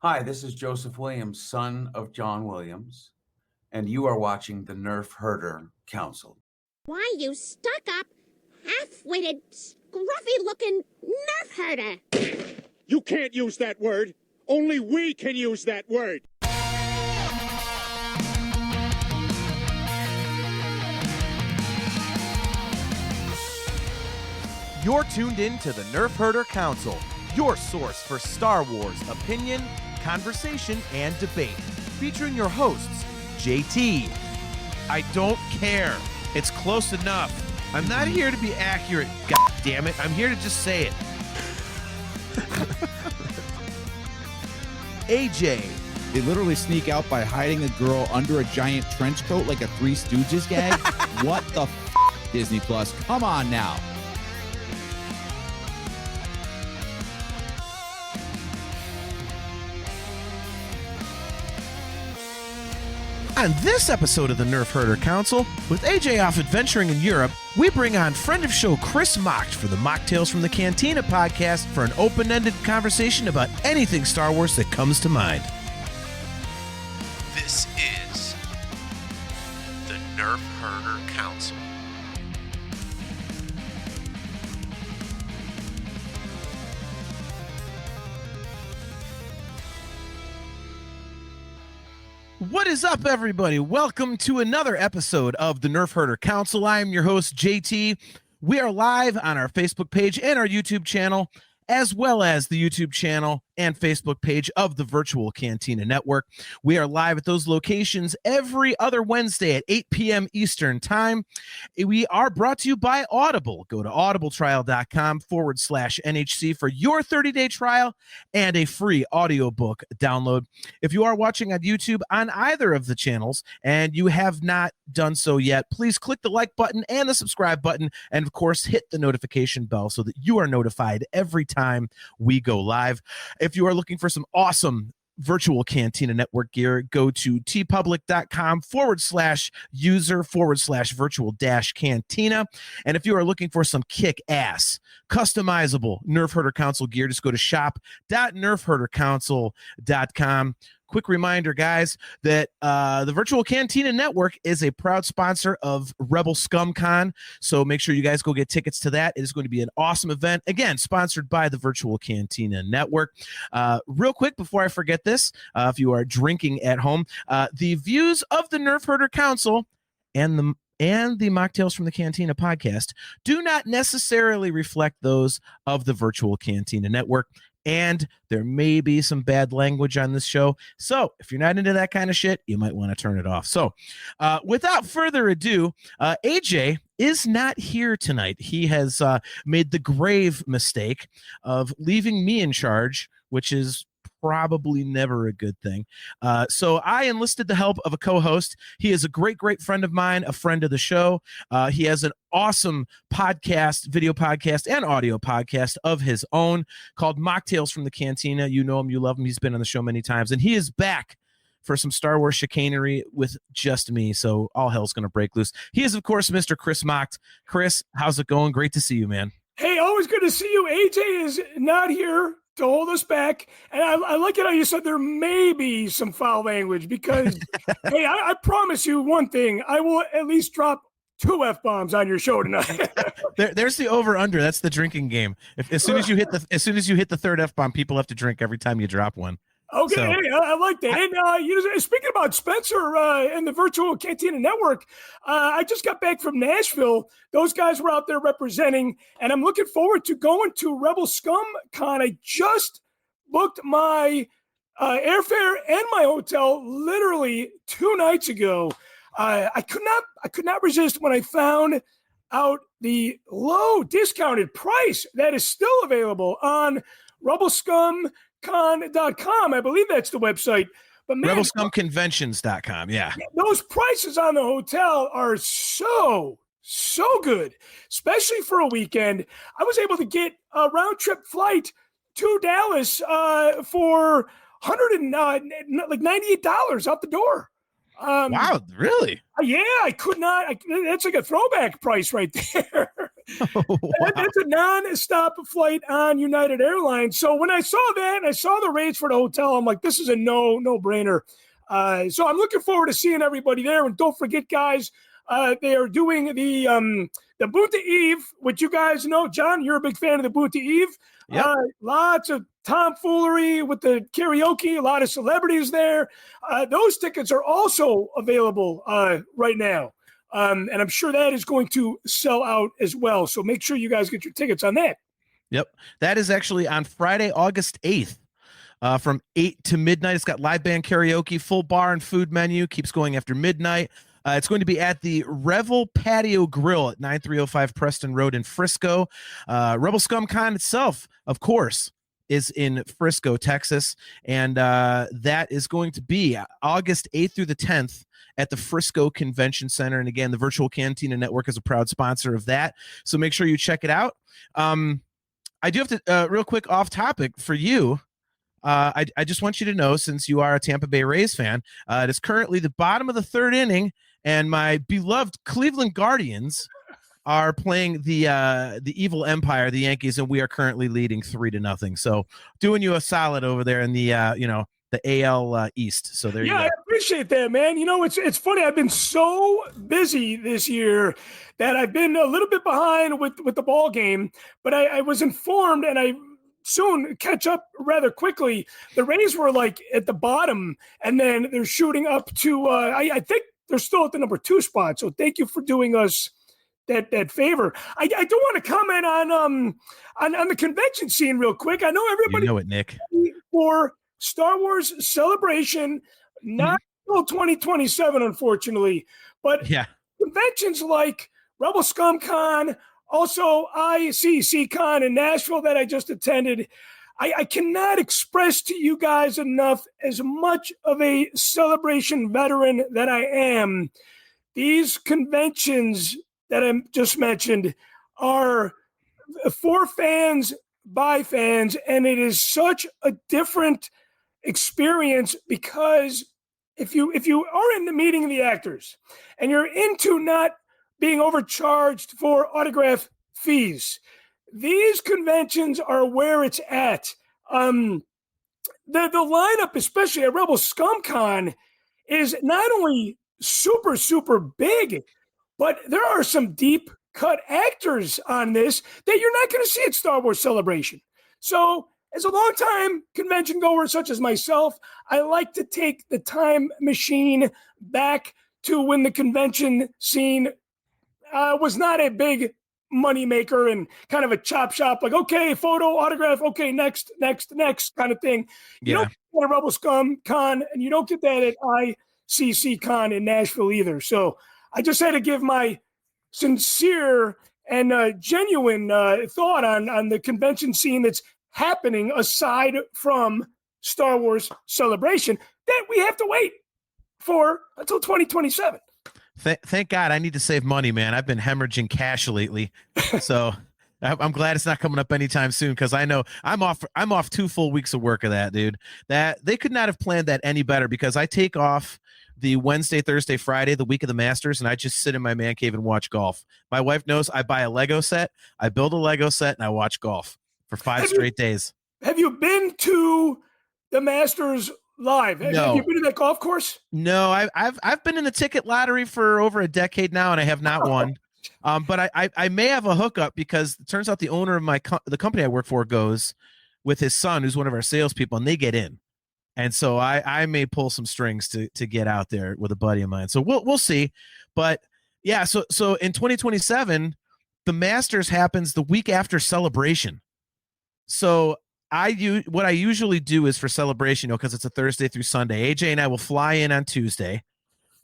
Hi, this is Joseph Williams, son of John Williams, and you are watching the Nerf Herder Council. Why, you stuck-up, half-witted, scruffy-looking nerf herder. You can't use that word. Only we can use that word. You're tuned in to the Nerf Herder Council, your source for Star Wars opinion, conversation, and debate. Featuring your hosts, JT. I don't care. It's close enough. I'm not here to be accurate, god damn it. I'm here to just say it. AJ. They literally sneak out by hiding a girl under a giant trench coat like a Three Stooges gag. What the f***, Disney Plus? Come on now. On this episode of the Nerf Herder Council, with AJ off adventuring in Europe, we bring on friend of show Cris Macht for the Machtails From The Cantina podcast for an open-ended conversation about anything Star Wars that comes to mind. This is the Nerf Herder Council. What is up, everybody? Welcome to another episode of the Nerf Herder Council. I am your host, JT. We are live on our Facebook page and our YouTube channel, as well as the YouTube channel and Facebook page of the Virtual Cantina Network. We are live at those locations every other Wednesday at 8 p.m. Eastern Time. We are brought to you by Audible. Go to audibletrial.com/NHC for your 30-day trial and a free audiobook download. If you are watching on YouTube on either of the channels and you have not done so yet, please click the like button and the subscribe button, and of course hit the notification bell so that you are notified every time we go live. If you are looking for some awesome Virtual Cantina Network gear, go to tpublic.com/user/virtual-cantina. And if you are looking for some kick-ass, customizable Nerf Herder Council gear, just go to shop.nerfherdercouncil.com. Quick reminder, guys, that the Virtual Cantina Network is a proud sponsor of Rebel Scum Con, so make sure you guys go get tickets to that. It is going to be an awesome event, again, sponsored by the Virtual Cantina Network. Real quick, before I forget this, if you are drinking at home, the views of the Nerf Herder Council and the Machtails From The Cantina podcast do not necessarily reflect those of the Virtual Cantina Network. And there may be some bad language on this show. So if you're not into that kind of shit, you might want to turn it off. So without further ado, AJ is not here tonight. He has made the grave mistake of leaving me in charge, which is probably never a good thing. So I enlisted the help of a co-host. He is a great friend of mine, a friend of the show. He has an awesome podcast, video podcast, and audio podcast of his own called Machtails From The Cantina. You know him, you love him. He's been on the show many times, and he is back for some Star Wars chicanery with just me. So all hell's going to break loose. He is, of course, Mr. Cris Macht. Chris, how's it going? Great to see you, man. Hey, always good to see you. AJ is not here to hold us back. And I like it how you said there may be some foul language because, hey, I promise you one thing. I will at least drop 2 F-bombs on your show tonight. There's the over-under. That's the drinking game. As soon as you hit the third F-bomb, people have to drink every time you drop one. Okay, So, hey, I like that. And speaking about Spencer and the Virtual Cantina Network, I just got back from Nashville. Those guys were out there representing, and I'm looking forward to going to Rebel Scum Con. I just booked my airfare and my hotel literally 2 nights ago. I could not resist when I found out the low discounted price that is still available on rebelscumcon.com. I believe that's the website. But man, rebelscumconventions.com. Yeah. Those prices on the hotel are so good, especially for a weekend. I was able to get a round trip flight to Dallas for $98 out the door. Wow, really? Yeah, I could not. That's like a throwback price right there. Wow. That's a non-stop flight on United Airlines. So when I saw that and I saw the rates for the hotel, I'm like, this is a no-brainer. So I'm looking forward to seeing everybody there. And don't forget, guys, they are doing the Bunta Eve, which you guys know. John, you're a big fan of the Bunta Eve. Yep. Lots of tomfoolery with the karaoke, a lot of celebrities there. Those tickets are also available right now. And I'm sure that is going to sell out as well. So make sure you guys get your tickets on that. Yep. That is actually on Friday, August 8th. From 8 to midnight. It's got live band karaoke, full bar and food menu, keeps going after midnight. It's going to be at the Revel Patio Grill at 9305 Preston Road in Frisco. Rebel Scum Con itself, of course, is in Frisco, Texas. And that is going to be August 8th through the 10th at the Frisco Convention Center. And again, the Virtual Cantina Network is a proud sponsor of that. So make sure you check it out. I do have to, real quick off topic for you. I just want you to know, since you are a Tampa Bay Rays fan, it is currently the bottom of the third inning, and my beloved Cleveland Guardians are playing the Evil Empire, the Yankees, and we are currently leading 3-0. So doing you a solid over there in the the AL East. So there you go. Yeah, I appreciate that, man. You know, it's funny. I've been so busy this year that I've been a little bit behind with the ball game, but I was informed, and I soon catch up rather quickly. The Rays were like at the bottom, and then they're shooting up to I think they're still at the number 2 spot. So thank you for doing us that favor. I do want to comment on the convention scene real quick. I know everybody You know it, Nick. for Star Wars Celebration, not until 2027, unfortunately. But Yeah. conventions like Rebel Scum Con, also ICC Con in Nashville that I just attended, I cannot express to you guys enough, as much of a Celebration veteran that I am. These conventions that I just mentioned are for fans, by fans, and it is such a different experience, because if you are in the meeting the actors and you're into not being overcharged for autograph fees, these conventions are where it's at. The lineup, especially at Rebel Scum Con, is not only super big, but there are some deep cut actors on this that you're not going to see at Star Wars Celebration. So as a longtime convention goer such as myself, I like to take the time machine back to when the convention scene was not a big money maker and kind of a chop shop, like, okay, photo, autograph, okay, next kind of thing. You don't get that at Rebel Scum Con, and you don't get that at ICC Con in Nashville either. So I just had to give my sincere and genuine thought on the convention scene that's happening aside from Star Wars Celebration that we have to wait for until 2027. Thank God. I need to save money, man. I've been hemorrhaging cash lately, so I'm glad it's not coming up anytime soon, because I know I'm off 2 full weeks of work of that, dude. That they could not have planned that any better, because I take off the Wednesday, Thursday, Friday, the week of the Masters, and I just sit in my man cave and watch golf. My wife knows I buy a Lego set, I build a Lego set, and I watch golf for 5 straight days. Have you been to the Masters live? No. Have you been to that golf course? No, I've been in the ticket lottery for over a decade now, and I have not won. But I may have a hookup, because it turns out the owner of the company I work for goes with his son, who's one of our salespeople, and they get in. And so I may pull some strings to get out there with a buddy of mine. So we'll see. But yeah, so in 2027, the Masters happens the week after Celebration. So what I usually do is, for Celebration, because it's a Thursday through Sunday, AJ and I will fly in on Tuesday,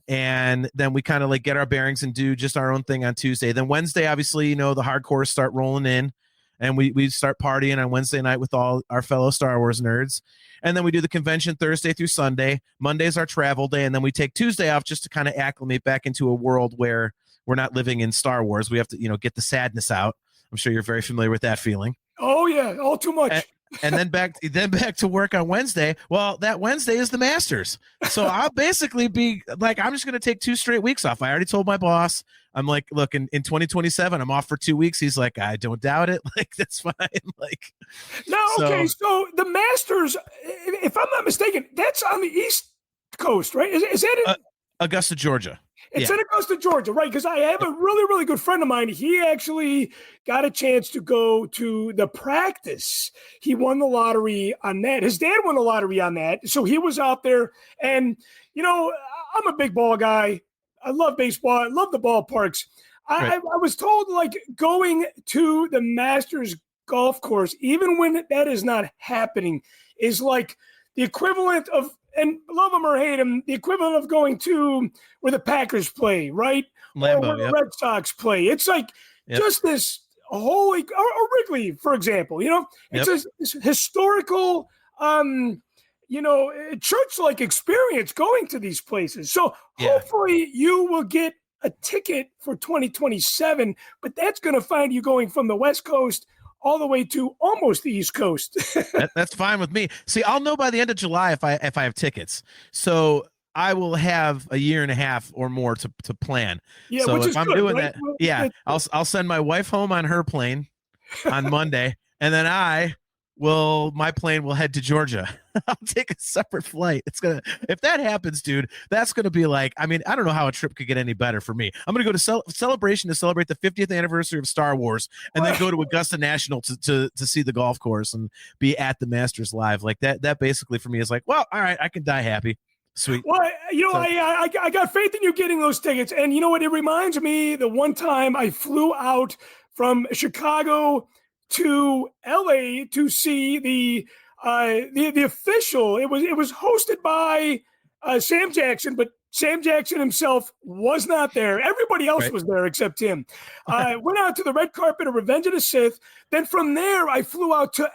and then we kind of like get our bearings and do just our own thing on Tuesday. Then Wednesday, obviously, the hardcores start rolling in, and we start partying on Wednesday night with all our fellow Star Wars nerds. And then we do the convention Thursday through Sunday. Monday's our travel day, and then we take Tuesday off just to kind of acclimate back into a world where we're not living in Star Wars. We have to, get the sadness out. I'm sure you're very familiar with that feeling. Oh yeah, all too much. and then back to work on Wednesday. Well, that Wednesday is the Masters. So I'll basically be like, I'm just going to take 2 straight weeks off. I already told my boss, I'm like, look, in 2027, I'm off for 2 weeks. He's like, I don't doubt it. Like, that's fine. Like, No, okay. So the Masters, if I'm not mistaken, that's on the East Coast, right? Is that in Augusta, Georgia? It's in Augusta, Georgia, right? Because I have a really, really good friend of mine. He actually got a chance to go to the practice. He won the lottery on that. His dad won the lottery on that. So he was out there. And, you know, I'm a big ball guy. I love baseball. I love the ballparks. I was told, like, going to the Masters golf course, even when that is not happening, is like the equivalent of, and love them or hate them, the equivalent of going to where the Packers play, right? Lambeau, or where the Red Sox play. It's like just this holy, or Wrigley, for example, you know, it's this historical, you know, church-like experience going to these places. So hopefully you will get a ticket for 2027, but that's going to find you going from the West Coast all the way to almost the East Coast. That's fine with me. See, I'll know by the end of July if I have tickets. So I will have a year and a half or more to plan. Yeah, so which if is I'm good, doing right? that, I'll send my wife home on her plane on Monday, and then my plane will head to Georgia. I'll take a separate flight. If that happens, dude, that's gonna be like, I mean, I don't know how a trip could get any better for me. I'm gonna go to Celebration to celebrate the 50th anniversary of Star Wars, and then go to Augusta National to see the golf course and be at the Masters live. Like that basically for me is like, well, all right, I can die happy. Sweet. Well, you know, I got faith in you getting those tickets, and you know what? It reminds me the one time I flew out from Chicago to LA to see the official. It was hosted by Sam Jackson, but Sam Jackson himself was not there. Everybody else was there except him. I went out to the red carpet of Revenge of the Sith. Then from there, I flew out to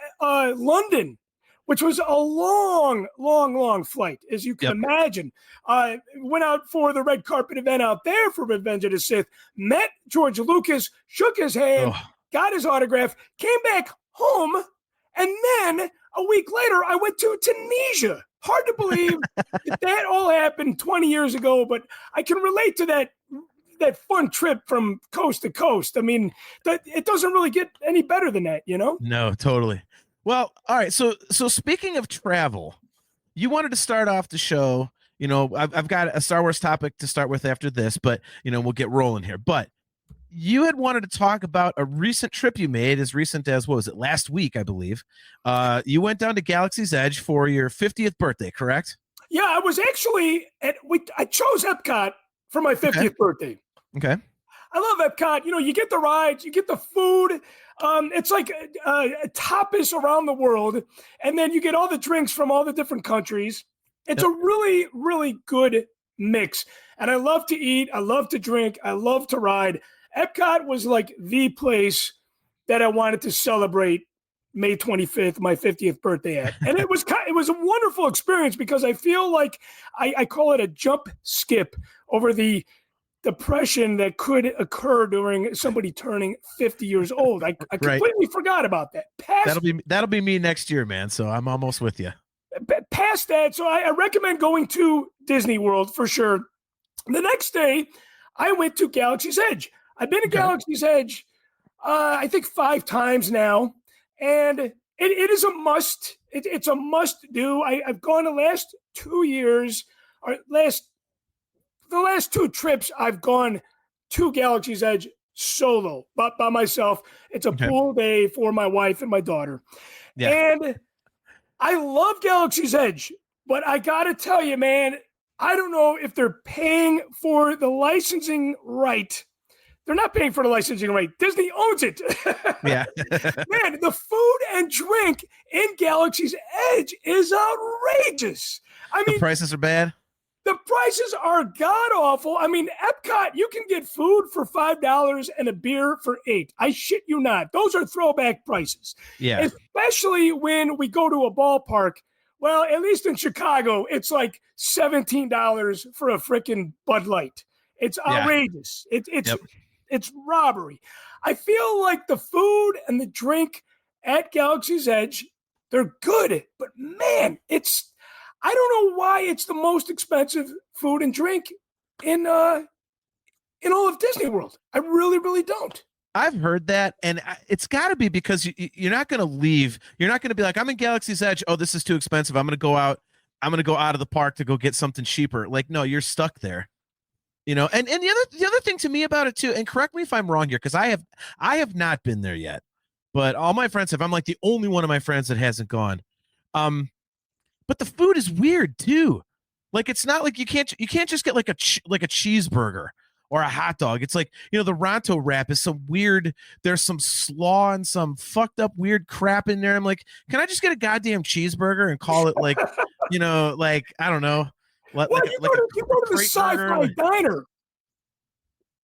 London, which was a long flight, as you can imagine. Went out for the red carpet event out there for Revenge of the Sith, met George Lucas, shook his hand, got his autograph, came back home, and then a week later, I went to Tunisia. Hard to believe that all happened 20 years ago, but I can relate to that fun trip from coast to coast. I mean, it doesn't really get any better than that, you know? No, totally. Well, all right. So speaking of travel, you wanted to start off the show. You know, I've got a Star Wars topic to start with after this, but you know, we'll get rolling here. But you had wanted to talk about a recent trip you made, as recent as, what was it, last week, I believe. You went down to Galaxy's Edge for your 50th birthday, correct? Yeah, I was actually I chose Epcot for my 50th birthday. Okay. I love Epcot. You know, you get the rides, you get the food. It's like tapas around the world, and then you get all the drinks from all the different countries. It's a really, really good mix. And I love to eat. I love to drink. I love to ride. Epcot was like the place that I wanted to celebrate May 25th, my 50th birthday at. And it was a wonderful experience because I feel like I call it a jump skip over the depression that could occur during somebody turning 50 years old. I completely forgot about that. That'll be me next year, man. So I'm almost with you. Past that, so I recommend going to Disney World for sure. The next day, I went to Galaxy's Edge. I've been to Galaxy's Edge, I think 5 times now, and it is a must. It's a must do. I've gone the last 2 years, or the last 2 trips I've gone to Galaxy's Edge solo, but by myself. It's a pool day for my wife and my daughter. Yeah. And I love Galaxy's Edge, but I got to tell you, man, I don't know if they're paying for the licensing right. They're not paying for the licensing right. Disney owns it. Yeah. Man, the food and drink in Galaxy's Edge is outrageous. I mean, the prices are bad. The prices are god-awful. I mean, Epcot, you can get food for $5 and a beer for $8. I shit you not. Those are throwback prices. Yeah. Especially when we go to a ballpark. Well, at least in Chicago, it's like $17 for a freaking Bud Light. It's outrageous. It's robbery. I feel like the food and the drink at Galaxy's Edge They're good, but man, I don't know why it's the most expensive food and drink in all of Disney World. I really, really don't. I've heard that, and it's got to be because you're not going to leave. You're not going to be like, I'm in Galaxy's Edge. Oh, this is too expensive. I'm going to go out. I'm going to go out of the park to go get something cheaper. Like, no, you're stuck there. You know, and the other thing to me about it too, and correct me if I'm wrong here, because I have not been there yet, but all my friends have. I'm like the only one of my friends that hasn't gone. But the food is weird too. Like, it's not like you can't just get like a cheeseburger or a hot dog. It's like, you know, the Ronto wrap is some weird, there's some slaw and some fucked up weird crap in there. I'm like, can I just get a goddamn cheeseburger and call it like, you know, like, I don't know. You go to the Sci-Fi Diner.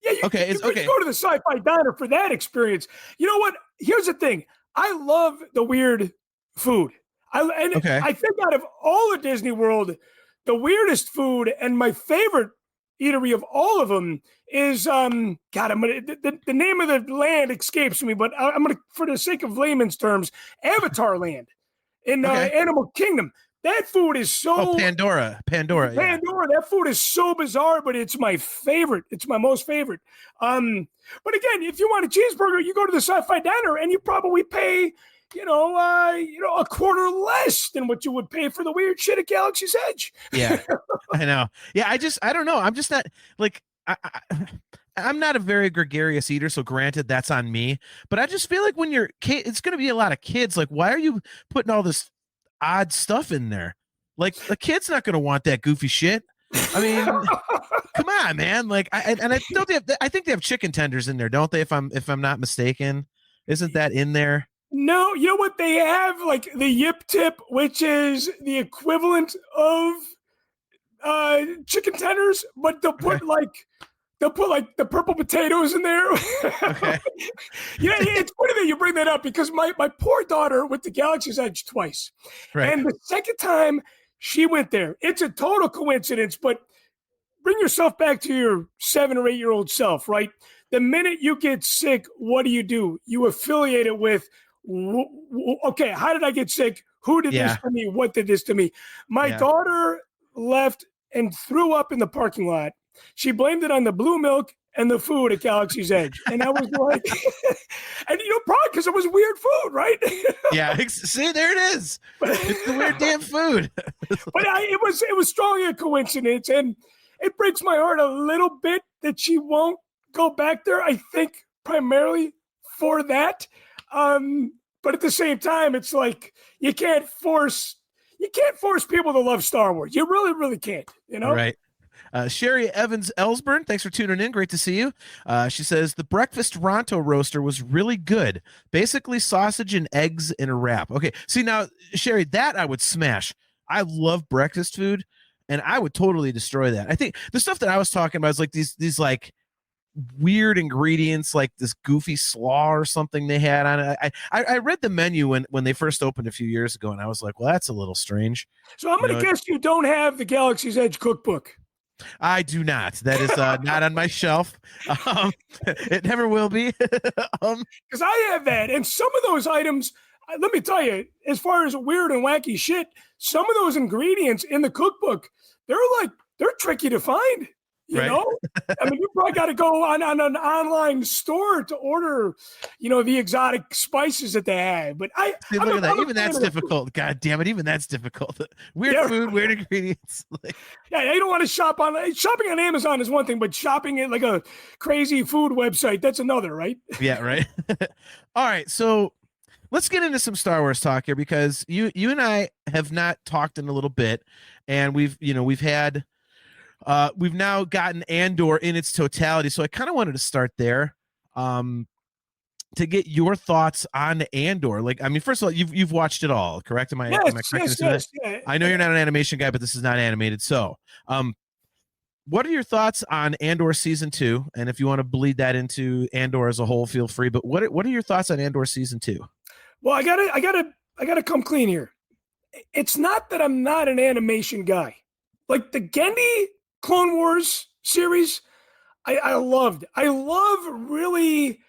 Yeah, you go to the Sci-Fi Diner for that experience. You know what? Here's the thing. I love the weird food. I think out of all of Disney World, the weirdest food and my favorite eatery of all of them is the name of the land escapes me, but I'm gonna, for the sake of layman's terms, Avatar Land in Animal Kingdom. That food is so Pandora. That food is so bizarre, but it's my favorite. It's my most favorite. But again, if you want a cheeseburger, you go to the Sci-Fi Diner and you probably pay, a quarter less than what you would pay for the weird shit at Galaxy's Edge. Yeah, I know. Yeah, I don't know. I'm just not like I'm not a very gregarious eater, so granted, that's on me. But I just feel like when it's going to be a lot of kids. Like, why are you putting all this odd stuff in there? Like, the kid's not going to want that goofy shit. I mean, come on, man. Like, I think they have chicken tenders in there, don't they? If I'm not mistaken, isn't that in there? No, you know what they have? Like the Yip Tip, which is the equivalent of chicken tenders, but they'll put the purple potatoes in there. Okay. Yeah, it's funny that you bring that up because my poor daughter went to Galaxy's Edge twice. Right. And the second time she went there, it's a total coincidence, but bring yourself back to your 7 or 8 year old self, right? The minute you get sick, what do? You affiliate it with, okay, how did I get sick? Who did this to me? What did this to me? My daughter left and threw up in the parking lot. She blamed it on the blue milk and the food at Galaxy's Edge. And I was like, and probably because it was weird food, right? Yeah, see, there it is. It's the weird damn food. But it was strongly a coincidence. And it breaks my heart a little bit that she won't go back there. I think primarily for that. But at the same time, it's like you can't force people to love Star Wars. You really, really can't, Right. Sherry Evans Ellsburn, thanks for tuning in. Great to see you. She says the breakfast Ronto roaster was really good. Basically sausage and eggs in a wrap. Okay. See, now, Sherry, that I would smash. I love breakfast food, and I would totally destroy that. I think the stuff that I was talking about is like these like weird ingredients, like this goofy slaw or something they had on it. I read the menu when they first opened a few years ago, and I was like, well, that's a little strange. So I'm going to guess you don't have the Galaxy's Edge cookbook. I do not. That is not on my shelf. It never will be. Because I have that, and some of those items, let me tell you, as far as weird and wacky shit, some of those ingredients in the cookbook, they're tricky to find. You know, I mean, you probably got to go on an online store to order, the exotic spices that they have. But look at that. Even that's difficult. God damn it. Even that's difficult. Weird food, weird ingredients. Yeah, you don't want to shop shopping on Amazon is one thing, but shopping at like a crazy food website, that's another, right? Yeah, right. All right. So let's get into some Star Wars talk here, because you and I have not talked in a little bit, and we've now gotten Andor in its totality. So I kind of wanted to start there to get your thoughts on Andor. Like, I mean, first of all, you've watched it all, correct? Am I correct? Yes. I know you're not an animation guy, but this is not animated. So what are your thoughts on Andor season 2? And if you want to bleed that into Andor as a whole, feel free. But what are your thoughts on Andor season 2? Well, I gotta come clean here. It's not that I'm not an animation guy. Like the Genndy Clone Wars series, I loved. I love really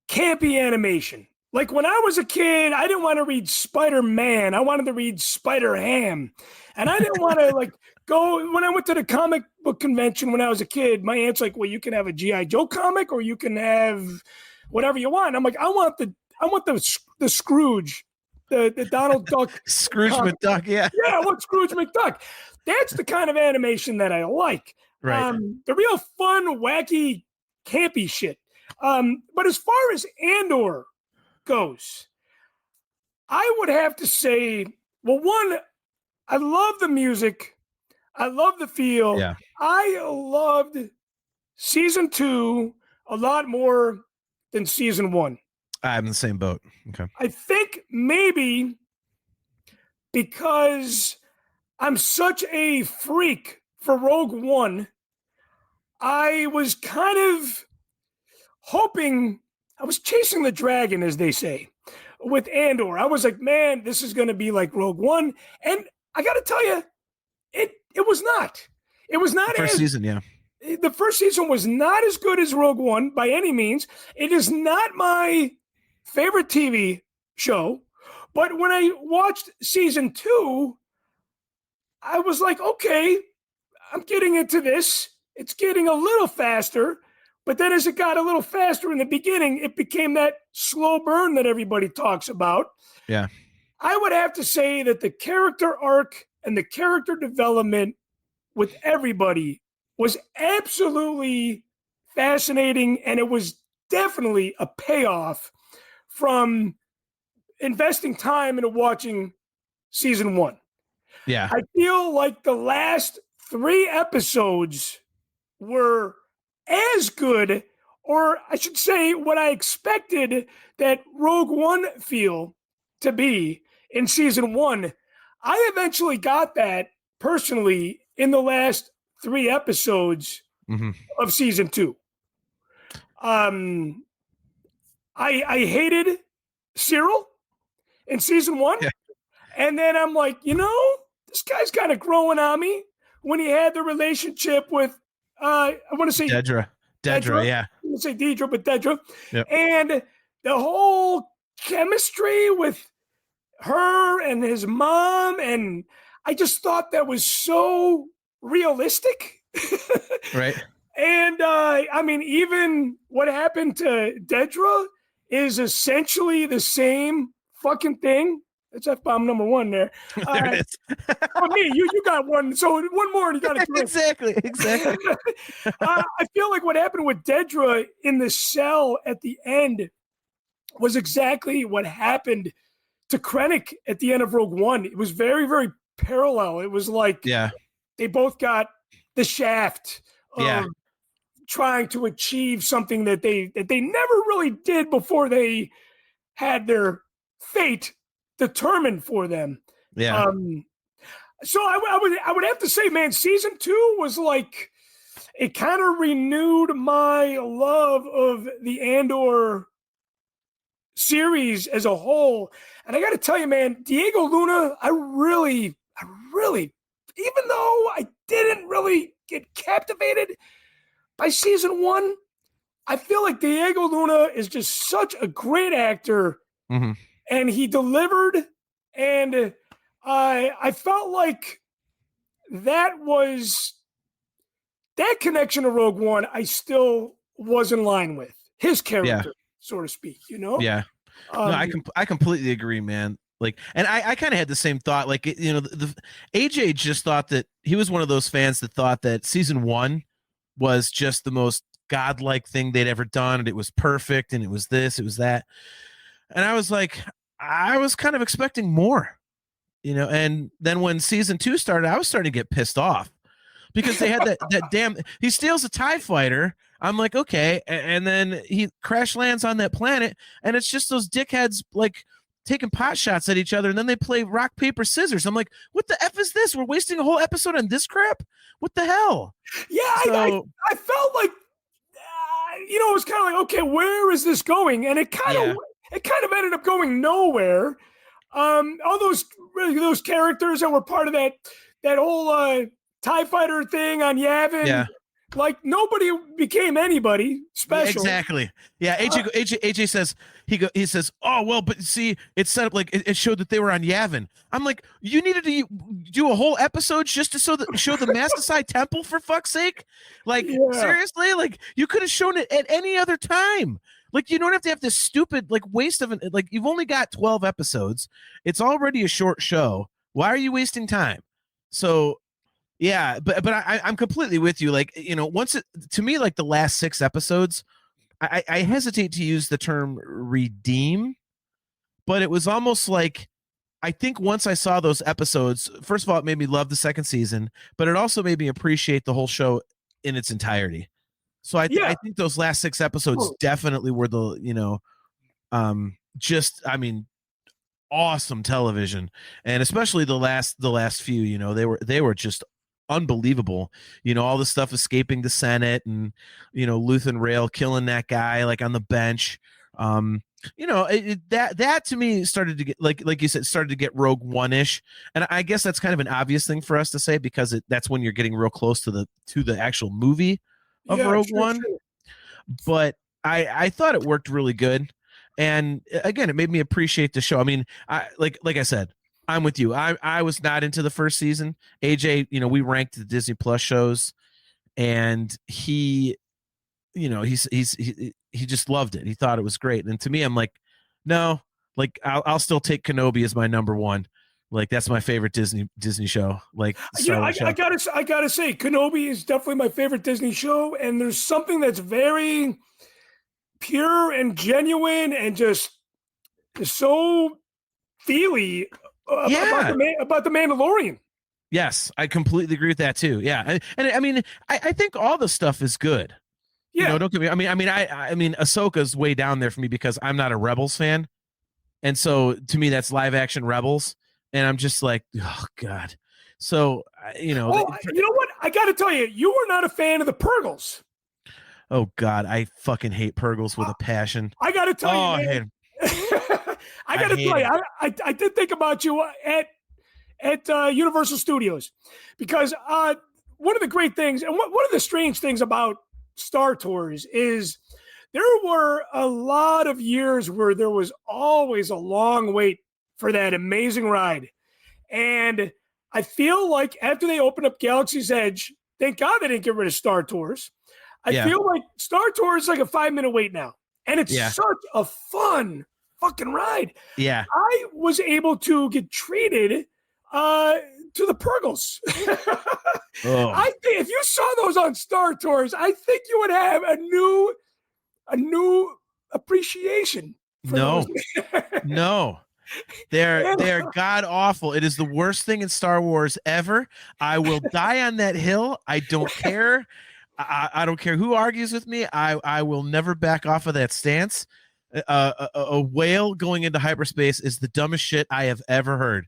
campy animation. Like when I was a kid, I didn't want to read Spider-Man. I wanted to read Spider-Ham. And I didn't want to like go when I went to the comic book convention when I was a kid, my aunt's like, well, you can have a G.I. Joe comic or you can have whatever you want. I'm like, I want the Scrooge, the Donald Duck. Scrooge comic. McDuck, yeah. Yeah, I want Scrooge McDuck. That's the kind of animation that I like. Right. The real fun, wacky, campy shit. But as far as Andor goes, I would have to say, well, one, I love the music. I love the feel. Yeah. I loved season 2 a lot more than season 1. I'm in the same boat. Okay. I think maybe because I'm such a freak for Rogue One, I was kind of hoping, I was chasing the dragon, as they say, with Andor. I was like, man, this is going to be like Rogue One. And I got to tell you, it was not. It was not First season, yeah. The first season was not as good as Rogue One by any means. It is not my favorite TV show. But when I watched season 2, I was like, okay, I'm getting into this. It's getting a little faster. But then as it got a little faster in the beginning, it became that slow burn that everybody talks about. Yeah. I would have to say that the character arc and the character development with everybody was absolutely fascinating. And it was definitely a payoff from investing time into watching season 1. Yeah. I feel like the last 3 episodes were as good, or I should say what I expected that Rogue One feel to be in season 1. I eventually got that personally in the last 3 episodes of season 2. I hated Cyril in season 1. Yeah. And then I'm like, this guy's kind of growing on me when he had the relationship with, I want to say Dedra, yeah. I want to say Deidre, but Dedra. Yep. And the whole chemistry with her and his mom. And I just thought that was so realistic. Right. And I mean, even what happened to Dedra is essentially the same fucking thing. That's F-bomb number 1 there. There it is. For me, you got one. So one more and you got to Exactly. I feel like what happened with Dedra in the cell at the end was exactly what happened to Krennic at the end of Rogue One. It was very, very parallel. It was like they both got the shaft of trying to achieve something that they never really did before they had their fate determined for them. Yeah. So I would have to say, man, season 2 was like, it kind of renewed my love of the Andor series as a whole. And I got to tell you, man, Diego Luna, I really, even though I didn't really get captivated by season 1, I feel like Diego Luna is just such a great actor. And he delivered, and I felt like that connection to Rogue One, I still was in line with his character, so to speak, Yeah. No, I completely agree, man. Like, and I kind of had the same thought. Like, the AJ just thought that he was one of those fans that thought that season 1 was just the most godlike thing they'd ever done, and it was perfect, and it was this, it was that. And I was like, I was kind of expecting more, and then when season 2 started, I was starting to get pissed off because they had that damn, he steals a TIE fighter. I'm like, okay. And then he crash lands on that planet, and it's just those dickheads like taking pot shots at each other, and then they play rock, paper, scissors. I'm like, what the F is this? We're wasting a whole episode on this crap? What the hell? Yeah, so, I felt like, it was kind of like, okay, where is this going? And it kind of ended up going nowhere. All those characters that were part of that whole TIE fighter thing on Yavin, like nobody became anybody special. Exactly. Yeah. AJ says he says, oh well, but see, it's set up like it showed that they were on Yavin. I'm like, you needed to do a whole episode just to show the Mastasai Temple, for fuck's sake. Like seriously, like you could have shown it at any other time. Like you don't have to have this stupid like waste of like you've only got 12 episodes. It's already a short show. Why are you wasting time? So yeah, but I'm completely with you. Like, you know, to me, like the last 6 episodes, I hesitate to use the term redeem, but it was almost like, I think once I saw those episodes, first of all, it made me love the second season, but it also made me appreciate the whole show in its entirety. So I think those last 6 episodes definitely were the, you know, awesome television, and especially the last few, you know, they were just unbelievable. You know, all the stuff escaping the Senate, and you know, Luthen Rail killing that guy like on the bench. You know, that to me started to get like you said, started to get Rogue One-ish, and I guess that's kind of an obvious thing for us to say because that's when you're getting real close to the actual movie of Rogue One. Sure. But I thought it worked really good. And again, it made me appreciate the show. I mean, like I said, I'm with you. I was not into the first season. AJ, you know, we ranked the Disney Plus shows, and he, you know, he just loved it. He thought it was great. And to me, I'm like, no, like I'll still take Kenobi as my number one. Like that's my favorite Disney show. Like, I gotta say, Kenobi is definitely my favorite Disney show, and there's something that's very pure and genuine and just so feely about the Mandalorian. Yes, I completely agree with that too. Yeah, and I mean, I think all the stuff is good. Yeah, you know, don't get me. I mean, Ahsoka's way down there for me because I'm not a Rebels fan, and so to me, that's live action Rebels, and I'm just like, oh god. So you know, you know what? I got to tell you, you were not a fan of the Purgles. Oh God, I fucking hate Purgles with a passion. I got to tell you, man. I hate him. I got to tell you, I did think about you at Universal Studios because one of the great things and one of the strange things about Star Tours is there were a lot of years where there was always a long wait for that amazing ride. And I feel like after they opened up Galaxy's Edge, thank God they didn't get rid of Star Tours. I feel like Star Tours is like a 5-minute wait now. And it's such a fun fucking ride. Yeah. I was able to get treated to the Purgles. I think if you saw those on Star Tours, I think you would have a new appreciation for those. No. They're god awful. It is the worst thing in Star Wars ever. I will die on that hill. I don't care. I don't care who argues with me. I will never back off of that stance. A whale going into hyperspace is the dumbest shit I have ever heard.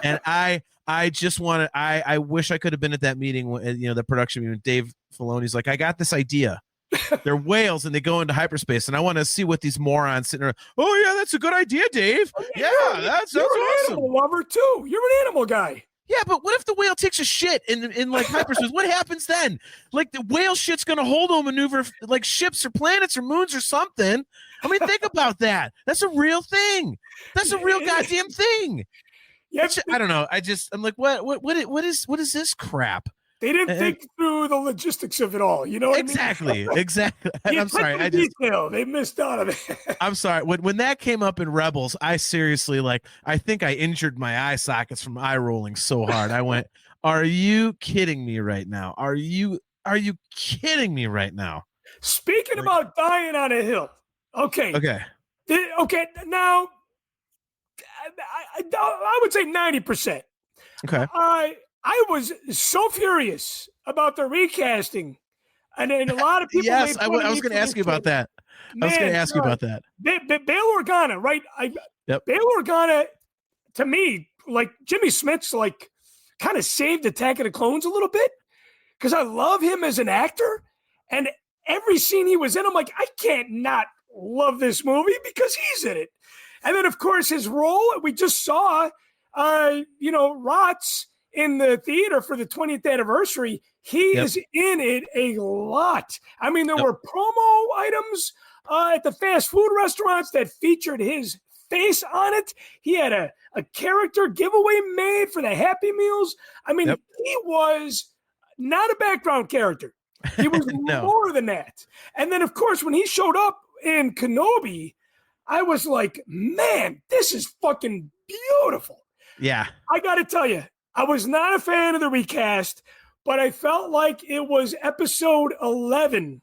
And I just want to. I wish I could have been at that meeting. When, you know, the production meeting. Dave Filoni's like, I got this idea. They're whales and they go into hyperspace, and I want to see what these morons sitting there. Oh yeah, that's a good idea, Dave. Yeah, that's awesome. You're an animal lover too. You're an animal guy. Yeah, but what if the whale takes a shit in like hyperspace? What happens then? Like the whale shit's gonna hold on maneuver like ships or planets or moons or something. I mean, think about that. That's a real thing. That's a real goddamn thing. Yeah, I don't know. I'm like, what is this crap? They didn't think through the logistics of it all. You know what exactly, I mean? Exactly. I'm sorry. They missed out on it. I'm sorry. When that came up in Rebels, I seriously I think I injured my eye sockets from eye rolling so hard. I went, "Are you kidding me right now? Are you kidding me right now?" Speaking about dying on a hill. Okay. Now, I would say 90%. Okay. I was so furious about the recasting, and a lot of people. Yes, I was going to ask you about that. Bail Organa, right? Bail Organa, to me, like Jimmy Smith's, like kind of saved Attack of the Clones a little bit because I love him as an actor, and every scene he was in, I'm like, I can't not love this movie because he's in it. And then, of course, his role we just saw, Rots in the theater for the 20th anniversary. He is in it a lot. I mean, there were promo items at the fast food restaurants that featured his face on it. He had a character giveaway made for the Happy Meals. I mean, he was not a background character. He was more than that. And then, of course, when he showed up in Kenobi, I was like, man, this is fucking beautiful. Yeah. I got to tell you, I was not a fan of the recast, but I felt like it was episode 11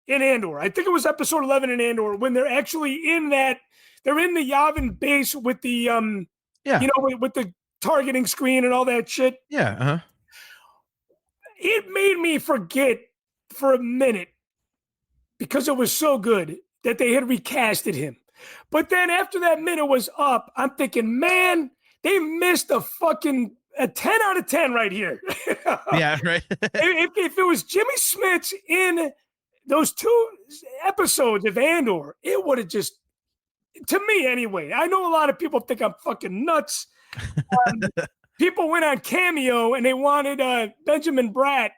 in Andor. I think it was episode 11 in Andor when they're actually in that, they're in the Yavin base with the, you know, with the targeting screen and all that shit. Yeah. Uh-huh. It made me forget for a minute because it was so good that they had recasted him. But then after that minute was up, I'm thinking, man, they missed a 10 out of 10 right here. Yeah, right. if it was Jimmy Smits in those 2 episodes of Andor, it would have just, to me anyway, I know a lot of people think I'm fucking nuts. People went on Cameo and they wanted Benjamin Bratt.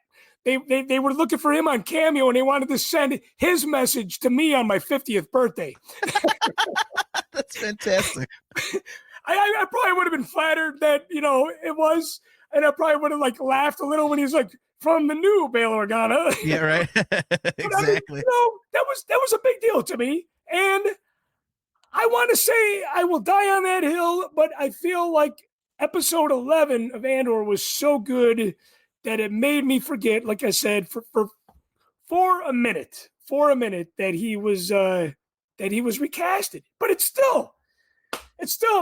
They were looking for him on Cameo and they wanted to send his message to me on my 50th birthday. That's fantastic. I probably would have been flattered that, you know, it was, and I probably would have like laughed a little when he's like, from the new Bail Organa. Yeah, right. Exactly. I mean, you know, that was a big deal to me. And I want to say I will die on that hill, but I feel like episode 11 of Andor was so good that it made me forget, like I said, for a minute that he was recasted. But it's still,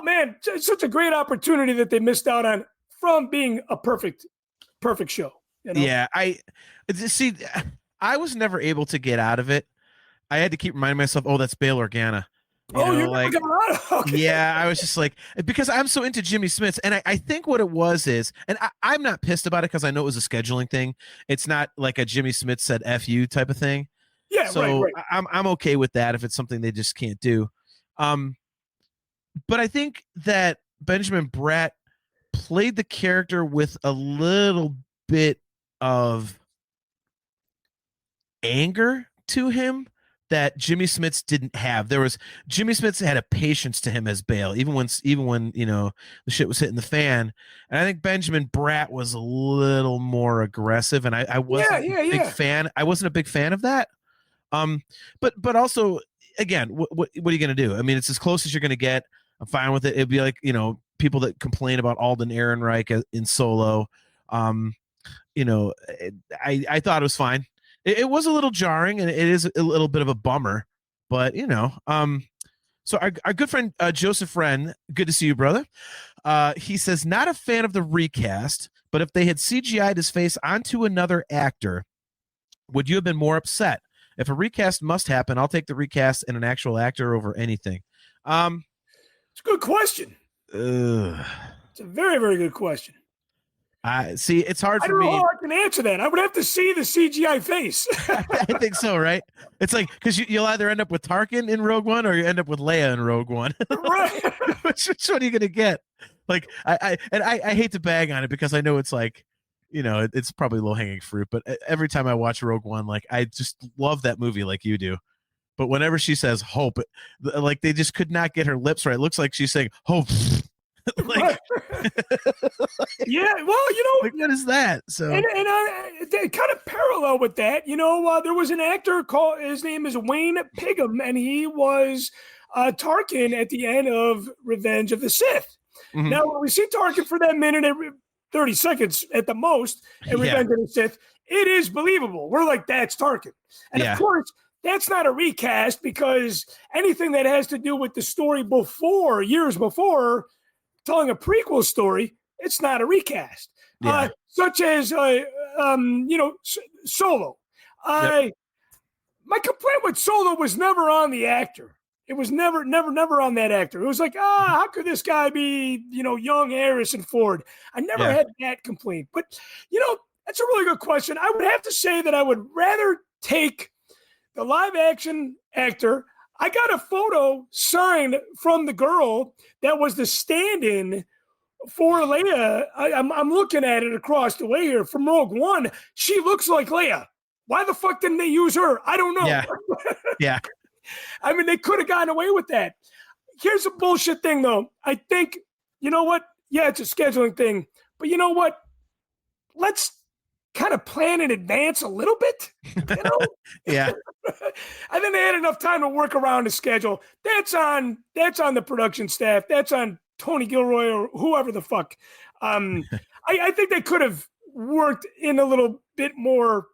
man, it's such a great opportunity that they missed out on from being a perfect show. You know? Yeah, I was never able to get out of it. I had to keep reminding myself, oh, that's Bail Organa. You never got out of it? Okay. Yeah, I was just like, because I'm so into Jimmy Smits, and I think what it was is, and I'm not pissed about it because I know it was a scheduling thing. It's not like a Jimmy Smits said F you type of thing. Yeah, so right. I'm okay with that if it's something they just can't do. But I think that Benjamin Bratt played the character with a little bit of anger to him that Jimmy Smits didn't have. Jimmy Smits had a patience to him as Bail, even when you know the shit was hitting the fan. And I think Benjamin Bratt was a little more aggressive, and I wasn't a big fan. I wasn't a big fan of that. But also, again, what are you gonna do? I mean, it's as close as you're gonna get. I'm fine with it. It'd be like, you know, people that complain about Alden Ehrenreich in Solo. You know, I thought it was fine. It was a little jarring, and it is a little bit of a bummer, but you know. So our good friend Joseph Wren, good to see you, brother. He says, not a fan of the recast, but if they had CGI'd his face onto another actor, would you have been more upset? If a recast must happen, I'll take the recast and an actual actor over anything. It's a good question. It's a very, very good question. See, it's hard for me. I don't know how I can answer that. I would have to see the CGI face. I think so, right? It's like, because you'll either end up with Tarkin in Rogue One or you end up with Leia in Rogue One. Right. which one are you going to get? Like, I hate to bag on it because I know it's like, you know, it's probably low-hanging fruit, but every time I watch Rogue One, like, I just love that movie like you do. But whenever she says hope, like, they just could not get her lips right. It looks like she's saying hope. Like, yeah, well, you know, like, what is that? So, and kind of parallel with that, you know, there was an actor called, his name is Wayne Pigham, and he was Tarkin at the end of Revenge of the Sith. Mm-hmm. Now, when we see Tarkin for that minute and 30 seconds at the most in Revenge of the Sith, it is believable. We're like, that's Tarkin. And of course, that's not a recast, because anything that has to do with the story before, years before, telling a prequel story, it's not a recast. Such as, you know, Solo. My complaint with Solo was never on the actor. It was never on that actor. It was like, how could this guy be, you know, young Harrison Ford? I never had that complaint. But, you know, that's a really good question. I would have to say that I would rather take the live action actor. I got a photo signed from the girl that was the stand-in for Leia, I'm looking at it across the way here from Rogue One. She looks like Leia. Why the fuck didn't they use her? I don't know. Yeah. Yeah. I mean, they could have gotten away with that. Here's a bullshit thing, though. I think, you know what? Yeah, it's a scheduling thing. But you know what? Let's kind of plan in advance a little bit. You know? Yeah. I think they had enough time to work around the schedule. That's on the production staff. That's on Tony Gilroy or whoever the fuck. I think they could have worked in a little bit more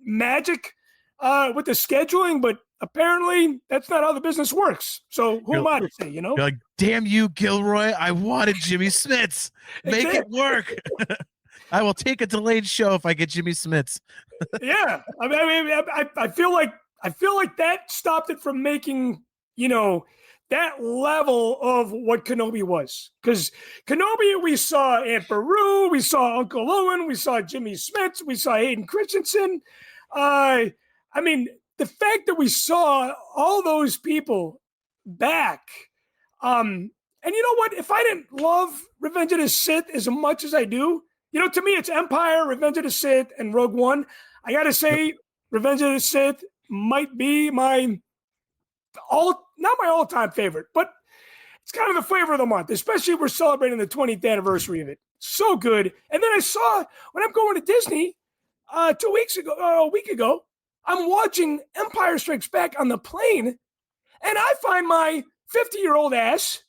magic with the scheduling, but apparently that's not how the business works. So who am I to say, you know? You're like, damn you, Gilroy. I wanted Jimmy Smits. Make it work. I will take a delayed show if I get Jimmy Smits. Yeah. I feel like that stopped it from making, you know, that level of what Kenobi was. Because Kenobi, we saw Aunt Beru, we saw Uncle Owen, we saw Jimmy Smits, we saw Hayden Christensen. I mean, the fact that we saw all those people back, and you know what? If I didn't love Revenge of the Sith as much as I do, you know, to me, it's Empire, Revenge of the Sith, and Rogue One. I got to say, Revenge of the Sith might be not my all-time favorite, but it's kind of the flavor of the month, especially we're celebrating the 20th anniversary of it. So good. And then I saw, when I'm going to Disney a week ago, I'm watching Empire Strikes Back on the plane, and I find my 50-year-old ass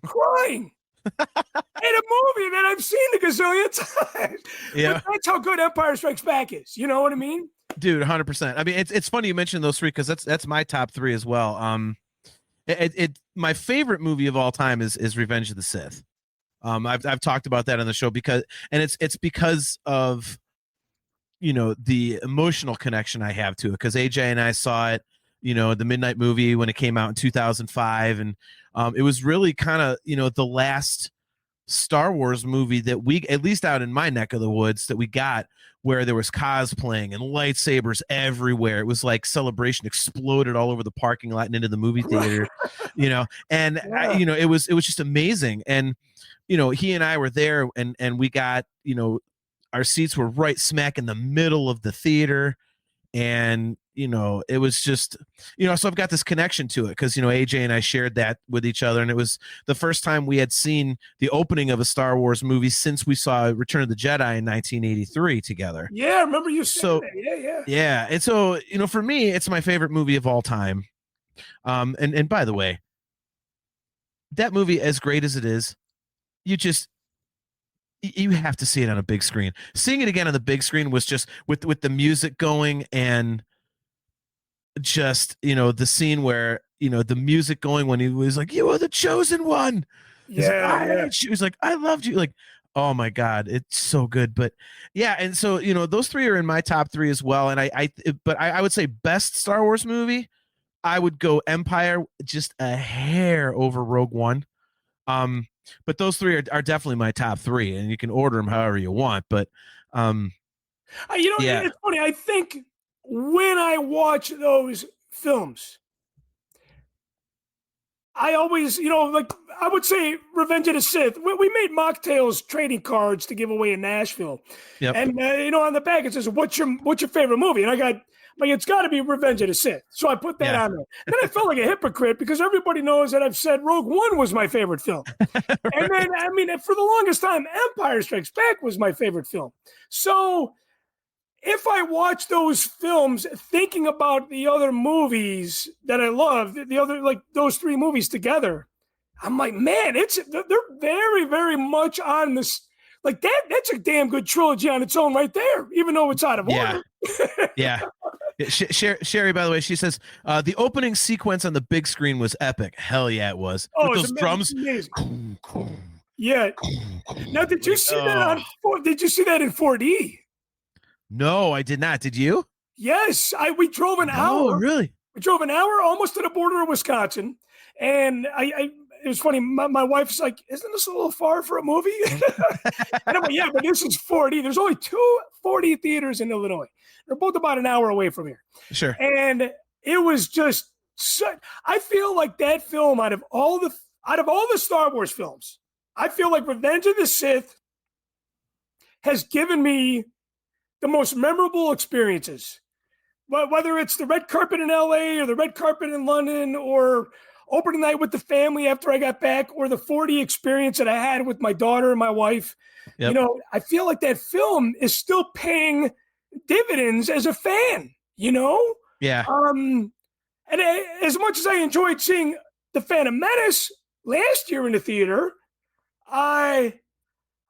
crying in a movie that I've seen a gazillion times. Yeah. But that's how good Empire Strikes Back is. You know what I mean? Dude, 100%. I mean, it's funny you mentioned those three because that's my top three as well. My favorite movie of all time is Revenge of the Sith. I've talked about that on the show because because of, you know, the emotional connection I have to it, because AJ and I saw it, you know, the midnight movie when it came out in 2005, and it was really kind of, you know, the last Star Wars movie that we, at least out in my neck of the woods, that we got where there was cosplaying and lightsabers everywhere. It was like Celebration exploded all over the parking lot and into the movie theater, you know, and you know, it was just amazing. And, you know, he and I were there, and we got, you know, our seats were right smack in the middle of the theater. And, you know, it was just, you know, so I've got this connection to it because, you know, AJ and I shared that with each other. And it was the first time we had seen the opening of a Star Wars movie since we saw Return of the Jedi in 1983 together. Yeah, I remember you saying that. Yeah. And so, you know, for me, it's my favorite movie of all time. And by the way, that movie, as great as it is, you have to see it on a big screen. Seeing it again on the big screen was just with the music going, and just, you know, the scene where, you know, the music going when he was like, "You are the chosen one." Yeah. She was like, "I loved you." Like, oh my God, it's so good. But yeah, and so, you know, those three are in my top three as well. And I would say best Star Wars movie, I would go Empire, just a hair over Rogue One. But those three are definitely my top three, and you can order them however you want. But, You know, it's funny. I think when I watch those films, I always, you know, like I would say Revenge of the Sith. We made Machtails trading cards to give away in Nashville. Yep. And, you know, on the back it says, what's your favorite movie? And I got, like, it's got to be Revenge of the Sith. So I put that on there. And then I felt like a hypocrite because everybody knows that I've said Rogue One was my favorite film. And then, I mean, for the longest time, Empire Strikes Back was my favorite film. So if I watch those films thinking about the other movies that I love, the other, like those three movies together, I'm like, man, they're very, very much on this. Like that's a damn good trilogy on its own right there, even though it's out of order. Yeah. Sherry, by the way, she says the opening sequence on the big screen was epic. Hell yeah, it was. Oh, with those drums. Amazing. Yeah. Now, did you see that Did you see that in 4D? No, I did not. Did you? Yes, we drove an hour. Oh, really? We drove an hour almost to the border of Wisconsin, and it was funny. My wife's like, "Isn't this a little far for a movie?" And I'm like, "Yeah, but this is 4D. There's only 2 4D theaters in Illinois. They're both about an hour away from here." Sure. And it was just I feel like that film out of all the Star Wars films, I feel like Revenge of the Sith has given me the most memorable experiences. Whether it's the red carpet in LA or the red carpet in London or opening night with the family after I got back or the 40 experience that I had with my daughter and my wife, Yep. I feel like that film is still paying dividends as a fan, Yeah. And as much as I enjoyed seeing The Phantom Menace last year in the theater, I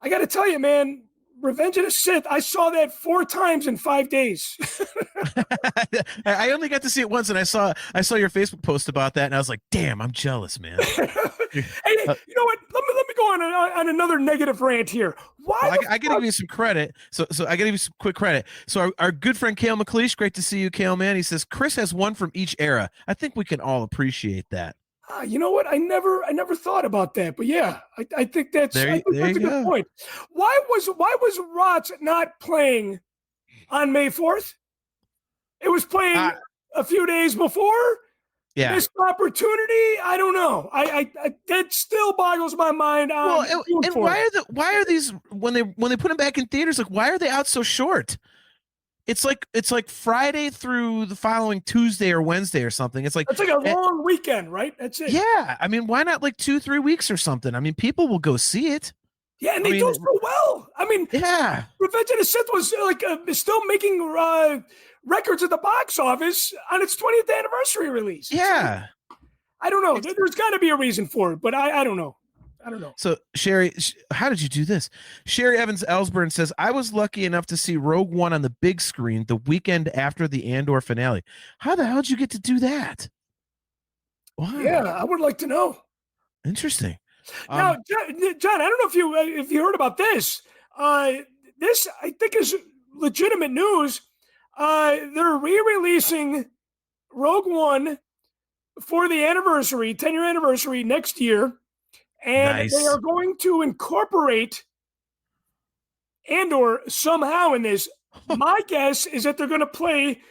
got to tell you, man, Revenge of the Sith, I saw that 4 times in 5 days. I only got to see it once, and I saw your Facebook post about that, and I was like, "Damn, I'm jealous, man." Hey, you know what? Let me go on another negative rant here. Why? Well, I got to give you some credit. So I got to give you some quick credit. So our good friend Kale McLeish, great to see you, Kale, man. He says Chris has one from each era. I think we can all appreciate that. You know what? I never thought about that, but yeah, I think that's There a you good go. point. Why was Rots not playing on May 4th? It was playing a few days before. Yeah. Missed opportunity. I don't know. I that still boggles my mind. Well, and why are these when they put them back in theaters? Like, why are they out so short? It's like Friday through the following Tuesday or Wednesday or something. It's like a long weekend, right? That's it. Yeah, I mean, why not like 2-3 weeks or something? I mean, people will go see it. Yeah, and they do so well. I mean, yeah, Revenge of the Sith was still making records at the box office on its 20th anniversary release. Yeah, I don't know. There's got to be a reason for it, but I don't know. I don't know. So Sherry, how did you do this? Sherry Evans Ellsburn says, I was lucky enough to see Rogue One on the big screen the weekend after the Andor finale. How the hell did you get to do that? Wow. Yeah, I would like to know. Interesting. Now, John, I don't know if you heard about this. This I think is legitimate news. They're re-releasing Rogue One for the 10-year anniversary next year. And Nice. They are going to incorporate Andor somehow in this. My guess is that they're going to play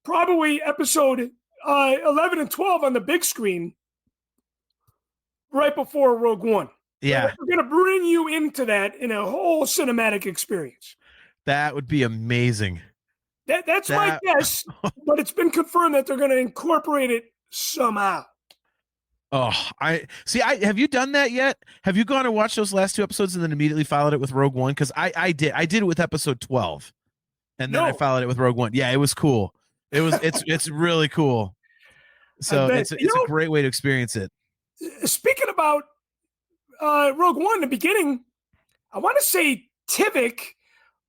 probably episode 11 and 12 on the big screen right before Rogue One. Yeah. They're going to bring you into that in a whole cinematic experience. That would be amazing. That's my guess, but it's been confirmed that they're going to incorporate it somehow. Oh, have you done that yet? Have you gone and watched those last 2 episodes and then immediately followed it with Rogue One? Because I did it with episode 12, and then I followed it with Rogue One. Yeah, it was cool. It's really cool. So it's a great way to experience it. Speaking about Rogue One in the beginning, I want to say Tivik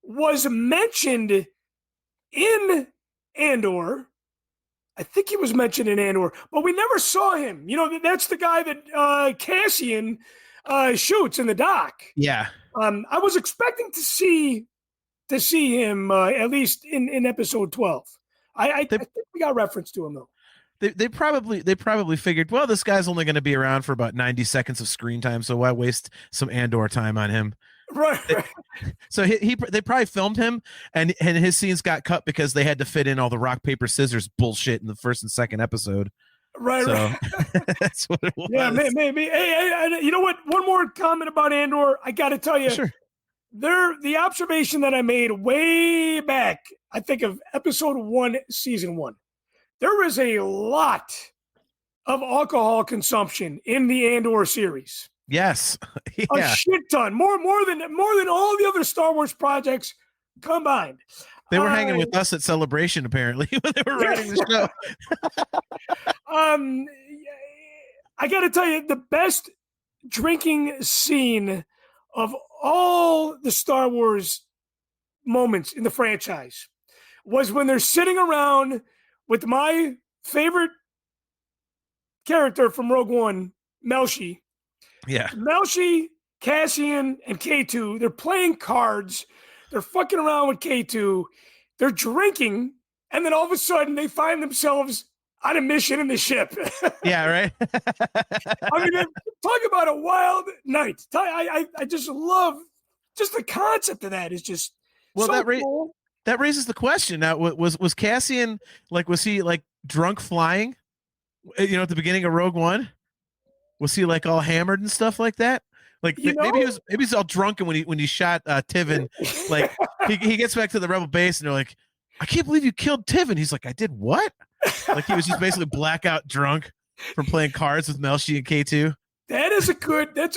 was mentioned in Andor. I think he was mentioned in Andor, but we never saw him. That's the guy that Cassian shoots in the dock. Yeah. I was expecting to see him at least in episode 12. I think we got reference to him though. They probably figured, well, this guy's only going to be around for about 90 seconds of screen time, so why waste some Andor time on him? Right. So they probably filmed him, and his scenes got cut because they had to fit in all the rock paper scissors bullshit in the first and second episode. Right. So right. that's what it was. Yeah, maybe. Hey, you know what? One more comment about Andor. I got to tell you, sure. The observation that I made way back, I think of episode 1, season 1. There is a lot of alcohol consumption in the Andor series. Yes. Yeah. A shit ton. More than all the other Star Wars projects combined. They were hanging with us at Celebration, apparently, when they were writing the show. I got to tell you, the best drinking scene of all the Star Wars moments in the franchise was when they're sitting around with my favorite character from Rogue One, Melshi. Yeah. Melshi, Cassian, and K2, they're playing cards. They're fucking around with K2. They're drinking. And then all of a sudden, they find themselves on a mission in the ship. Yeah, right? I mean, talk about a wild night. I just love just the concept of that is just cool. That raises the question. Now, was Cassian, was he drunk flying, at the beginning of Rogue One? Was he all hammered and stuff like that? Like maybe he's all drunk, and when he shot Tiven, like he gets back to the rebel base, and they're like, I can't believe you killed Tiven. He's like, I did what? Like he was just basically blackout drunk from playing cards with Melshi and K2. That's a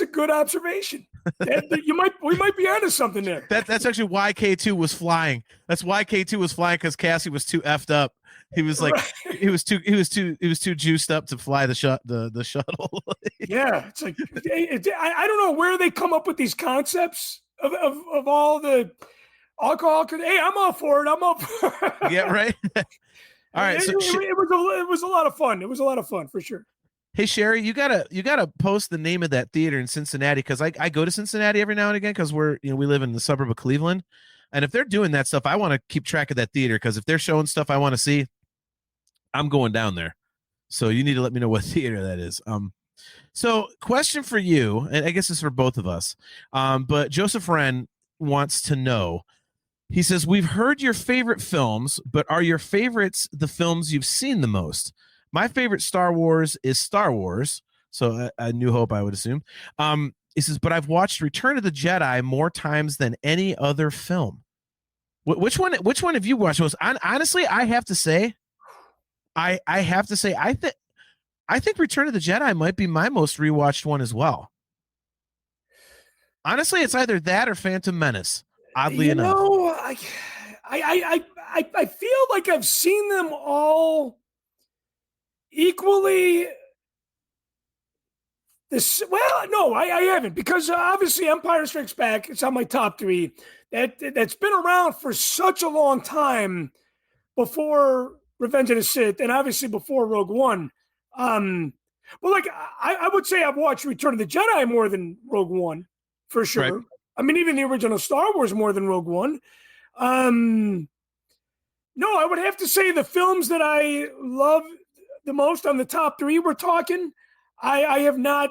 good observation. We might be onto something there. That's actually why K2 was flying. That's why K2 was flying, because Cassie was too effed up. He was like, right. he was too juiced up to fly the shuttle. Yeah, it's like I don't know where they come up with these concepts of all the alcohol. Hey, I'm all for it. Yeah, right. All right, it was a lot of fun. It was a lot of fun for sure. Hey Sherry, you gotta post the name of that theater in Cincinnati, because I go to Cincinnati every now and again, because we live in the suburb of Cleveland, and if they're doing that stuff, I want to keep track of that theater, because if they're showing stuff I want to see, I'm going down there. So you need to let me know what theater that is. So question for you, and I guess it's for both of us. But Joseph Wren wants to know. He says, we've heard your favorite films, but are your favorites the films you've seen the most? My favorite Star Wars is Star Wars. So A New Hope, I would assume. He says, but I've watched Return of the Jedi more times than any other film. Which one have you watched most? Honestly, I have to say, I think Return of the Jedi might be my most rewatched one as well. Honestly, it's either that or Phantom Menace. Oddly enough, I feel like I've seen them all equally. I haven't, because obviously Empire Strikes Back, it's on my top 3. That's been around for such a long time, before Revenge of the Sith, and obviously before Rogue One. But like I would say I've watched Return of the Jedi more than Rogue One, for sure. Right. I mean, even the original Star Wars more than Rogue One. No, I would have to say the films that I love the most on the top 3 we're talking, I have not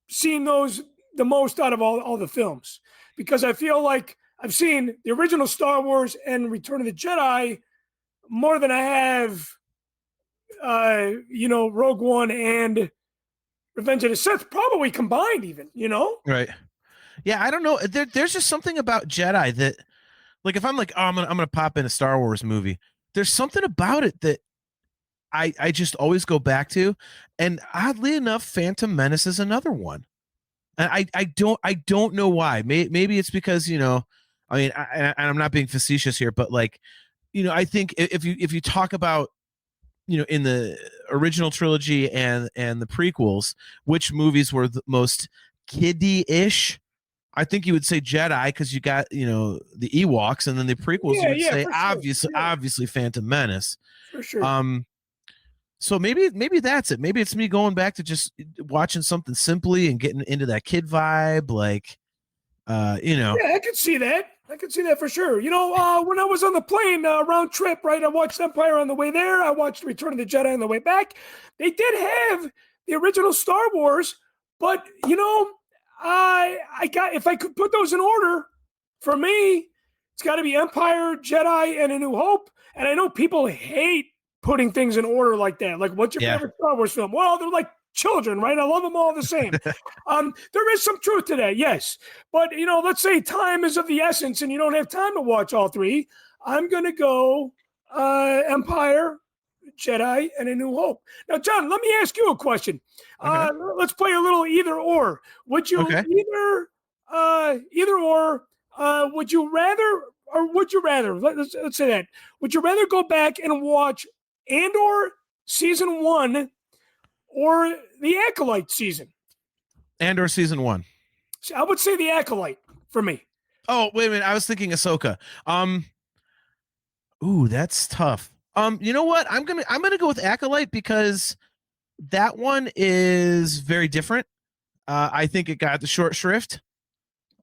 seen those the most out of all the films, because I feel like I've seen the original Star Wars and Return of the Jedi more than I have, Rogue One and Revenge of the Sith, probably combined even, Right. Yeah, I don't know. There's just something about Jedi that, like, if I'm like, oh, I'm gonna pop in a Star Wars movie, there's something about it that I just always go back to. And oddly enough, Phantom Menace is another one. And I don't know why. Maybe it's because, I'm not being facetious here, but like, I think if you talk about, in the original trilogy and the prequels, which movies were the most kiddie-ish, I think you would say Jedi, because you got, the Ewoks, and then the prequels, you would say obviously Phantom Menace. For sure. So maybe that's it. Maybe it's me going back to just watching something simply and getting into that kid vibe, like, Yeah, I could see that. For sure. When I was on the plane round trip, right, I watched Empire on the way there. I watched Return of the Jedi on the way back. They did have the original Star Wars, but if I could put those in order, for me, it's got to be Empire, Jedi, and A New Hope. And I know people hate putting things in order like that. Like, what's your favorite Star Wars film? Well, they're like children, right? I love them all the same. There is some truth to that, yes. But, let's say time is of the essence and you don't have time to watch all 3. I'm going to go Empire, Jedi, and A New Hope. Now, John, let me ask you a question. Okay. Let's play a little either or. Would you would you rather, let's say that, would you rather go back and watch Andor season 1 or the Acolyte season? Andor season 1. I would say the Acolyte for me. Oh, wait a minute. I was thinking Ahsoka. Ooh, that's tough. You know what? I'm gonna go with Acolyte, because that one is very different. I think it got the short shrift.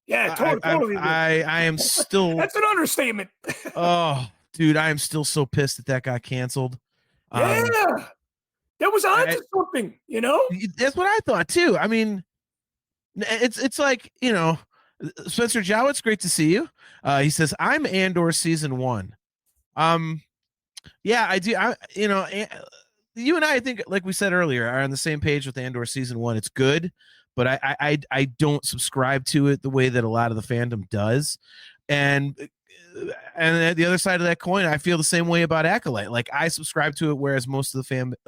Yeah, totally. I am still. That's an understatement. Oh, dude, I am still so pissed that got canceled. Yeah, that was onto something. That's what I thought too. I mean, it's like, Spencer Jow, it's great to see you. He says, I'm Andor season 1. Yeah, I do. You and I think, like we said earlier, are on the same page with Andor season 1. It's good, but I don't subscribe to it the way that a lot of the fandom does. And at the other side of that coin, I feel the same way about Acolyte. Like, I subscribe to it, whereas a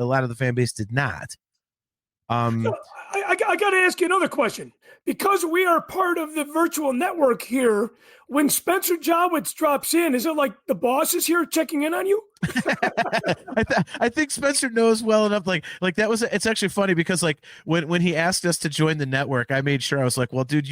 lot of the fan base did not. So I got to ask you another question. Because we are part of the virtual network here, when Spencer Jowitz drops in, is it like the boss is here checking in on you? I think Spencer knows well enough. Like that was, it's actually funny because like when he asked us to join the network, I made sure I was like, well, dude,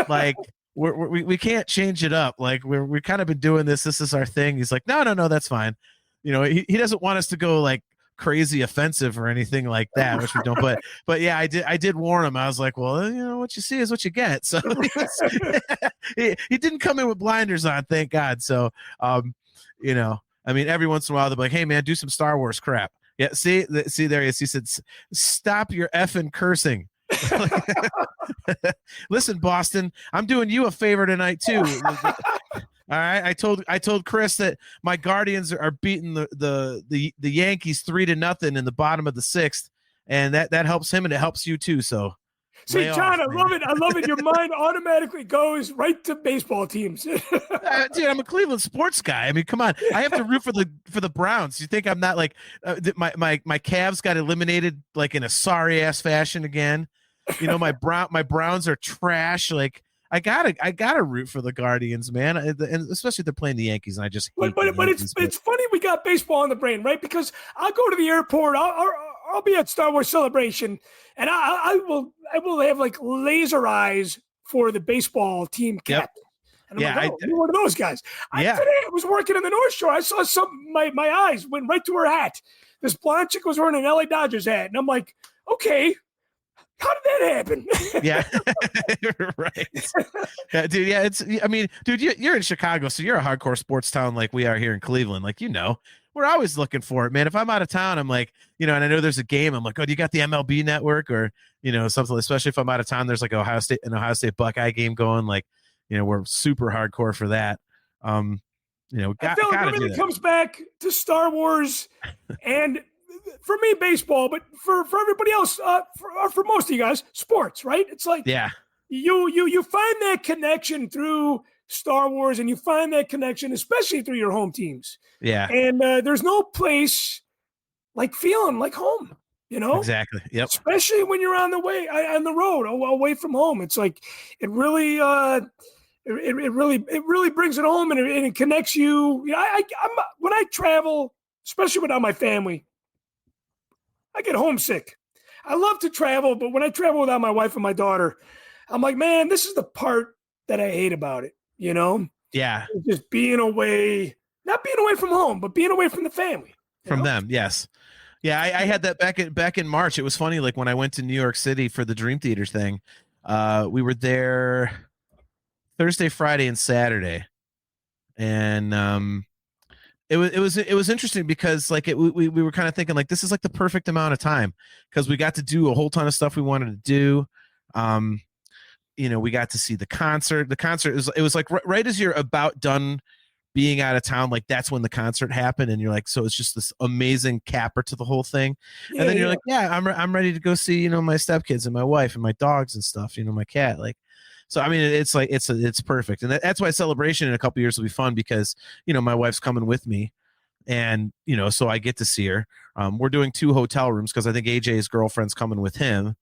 like we can't change it up. Like we've kind of been doing this. This is our thing. He's like, no, that's fine. He doesn't want us to go like crazy offensive or anything like that, which we don't. But yeah, I did warn him. I was like, well, what you see is what you get. So he didn't come in with blinders on, thank God. So I mean, every once in a while they're like, hey man, do some Star Wars crap. Yeah, see there he is. He said, stop your effing cursing. Listen, Boston, I'm doing you a favor tonight too. All right, I told Chris that my Guardians are beating the Yankees 3-0 in the bottom of the 6th, and that helps him and it helps you too. So, see, John, I love it. I love it. Your mind automatically goes right to baseball teams. Dude, I'm a Cleveland sports guy. I mean, come on, I have to root for the Browns. You think I'm not like my Cavs got eliminated like in a sorry ass fashion again? My Browns are trash. Like, I gotta root for the Guardians, man, and especially if they're playing the Yankees. And I just hate but it's funny we got baseball on the brain, right? Because I'll go to the airport, I'll be at Star Wars Celebration, and I will have like laser eyes for the baseball team captain. Yep. And I'm like, you're one of those guys. Today I was working in the North Shore. I saw my eyes went right to her hat. This blonde chick was wearing an LA Dodgers hat, and I'm like, okay. How did that happen? Yeah, right. Yeah, dude. Yeah, I mean, dude, you're in Chicago, so you're a hardcore sports town like we are here in Cleveland. Like, we're always looking for it, man. If I'm out of town, I'm like, and I know there's a game. I'm like, oh, do you got the MLB network or something? Especially if I'm out of town, there's like an Ohio State Buckeye game going. Like, we're super hardcore for that. I feel like everything comes back to Star Wars and. For me, baseball, but for everybody else, for most of you guys, sports, right? It's like you find that connection through Star Wars, and you find that connection, especially through your home teams. Yeah, and there's no place like feeling like home. Exactly. Yep. Especially when you're on the road, away from home. It's like it really brings it home, and it connects you. When I travel, especially without my family, I get homesick. I love to travel, but when I travel without my wife and my daughter, I'm like, man, this is the part that I hate about it. Yeah. Just being away, not being away from home, but being away from the family. From them, yes. Yeah, I had that back in March. It was funny, like when I went to New York City for the Dream Theater thing. We were there Thursday, Friday, and Saturday, and It was interesting because like we were kind of thinking like this is like the perfect amount of time because we got to do a whole ton of stuff we wanted to do. We got to see the concert. The concert it was like right as you're about done being out of town, like that's when the concert happened, and you're like, so it's just this amazing capper to the whole thing. And then you're like, I'm ready to go see my stepkids and my wife and my dogs and stuff. My cat like. So I mean, it's like it's perfect, and that's why Celebration in a couple years will be fun because my wife's coming with me, and so I get to see her. We're doing 2 hotel rooms because I think AJ's girlfriend's coming with him,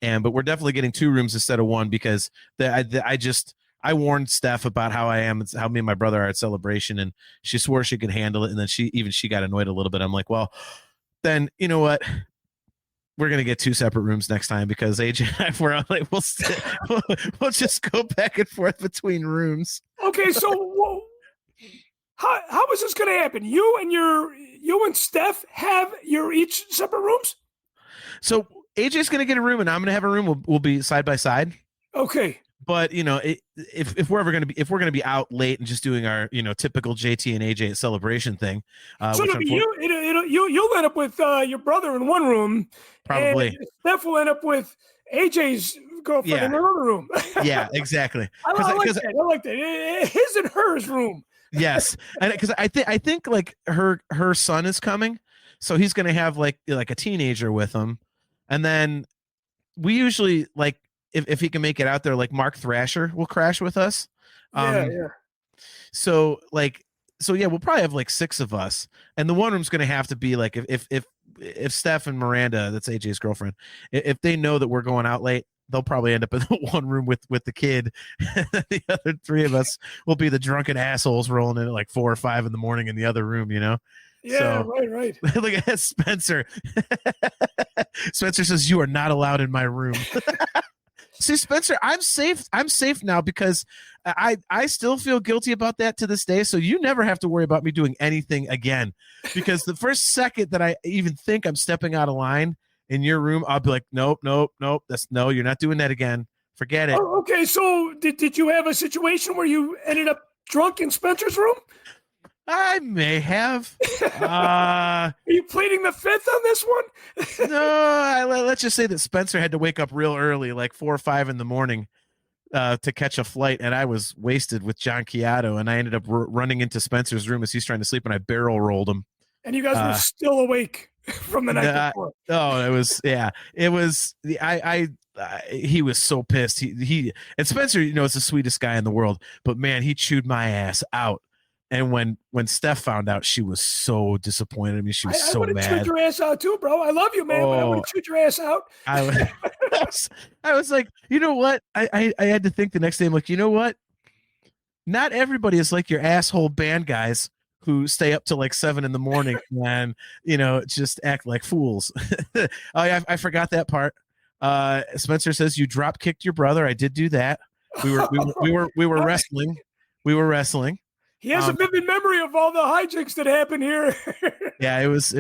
but we're definitely getting 2 rooms instead of 1 because I warned Steph about how me and my brother are at Celebration, and she swore she could handle it, and then she got annoyed a little bit. I'm like, well, then you know what. We're gonna get 2 separate rooms next time because AJ and I were like, we'll just go back and forth between rooms. Okay, so how is this gonna happen? You and Steph have your each separate rooms. So AJ's gonna get a room, and I'm gonna have a room. We'll be side by side. Okay. But if we're gonna be out late and just doing our typical JT and AJ Celebration thing, so you'll end up with your brother in one room, probably. And Steph will end up with AJ's girlfriend in another room. Yeah, exactly. I like that. His and hers room. Yes, and because I think like her son is coming, so he's gonna have like a teenager with him, and then we usually like if he can make it out there, like Mark Thrasher will crash with us. Yeah. So yeah, we'll probably have like 6 of us, and the one room's going to have to be like if Steph and Miranda, that's AJ's girlfriend, if they know that we're going out late, they'll probably end up in the one room with the kid. The other 3 of us will be the drunken assholes rolling in at like 4 or 5 in the morning in the other room, you know? Yeah, So, right. Look at that, Spencer. Spencer says, "You are not allowed in my room." See, Spencer, I'm safe. I'm safe now because I still feel guilty about that to this day. So you never have to worry about me doing anything again, because the first second that I even think I'm stepping out of line in your room, I'll be like, nope. No, you're not doing that again. Forget it. Oh, okay, so did you have a situation where you ended up drunk in Spencer's room? I may have. Are you pleading the fifth on this one? No, let's just say that Spencer had to wake up real early, like 4 or 5 in the morning, to catch a flight, and I was wasted with John Chiato, and I ended up running into Spencer's room as he's trying to sleep, and I barrel rolled him. And you guys were still awake from the night before. Oh, it was he was so pissed. He and Spencer, you know, is the sweetest guy in the world, but man, he chewed my ass out. And when Steph found out, she was so disappointed. I mean, she was so mad. I would have chewed your ass out too, bro. I love you, man, but I would have chewed your ass out. I was like, you know what? I had to think the next day. I'm like, you know what? Not everybody is like your asshole band guys who stay up till like 7 in the morning and, you know, just act like fools. Oh, yeah, I forgot that part. Spencer says you drop kicked your brother. I did do that. We were wrestling. We were wrestling. He has a vivid memory of all the hijinks that happened here. Yeah, it was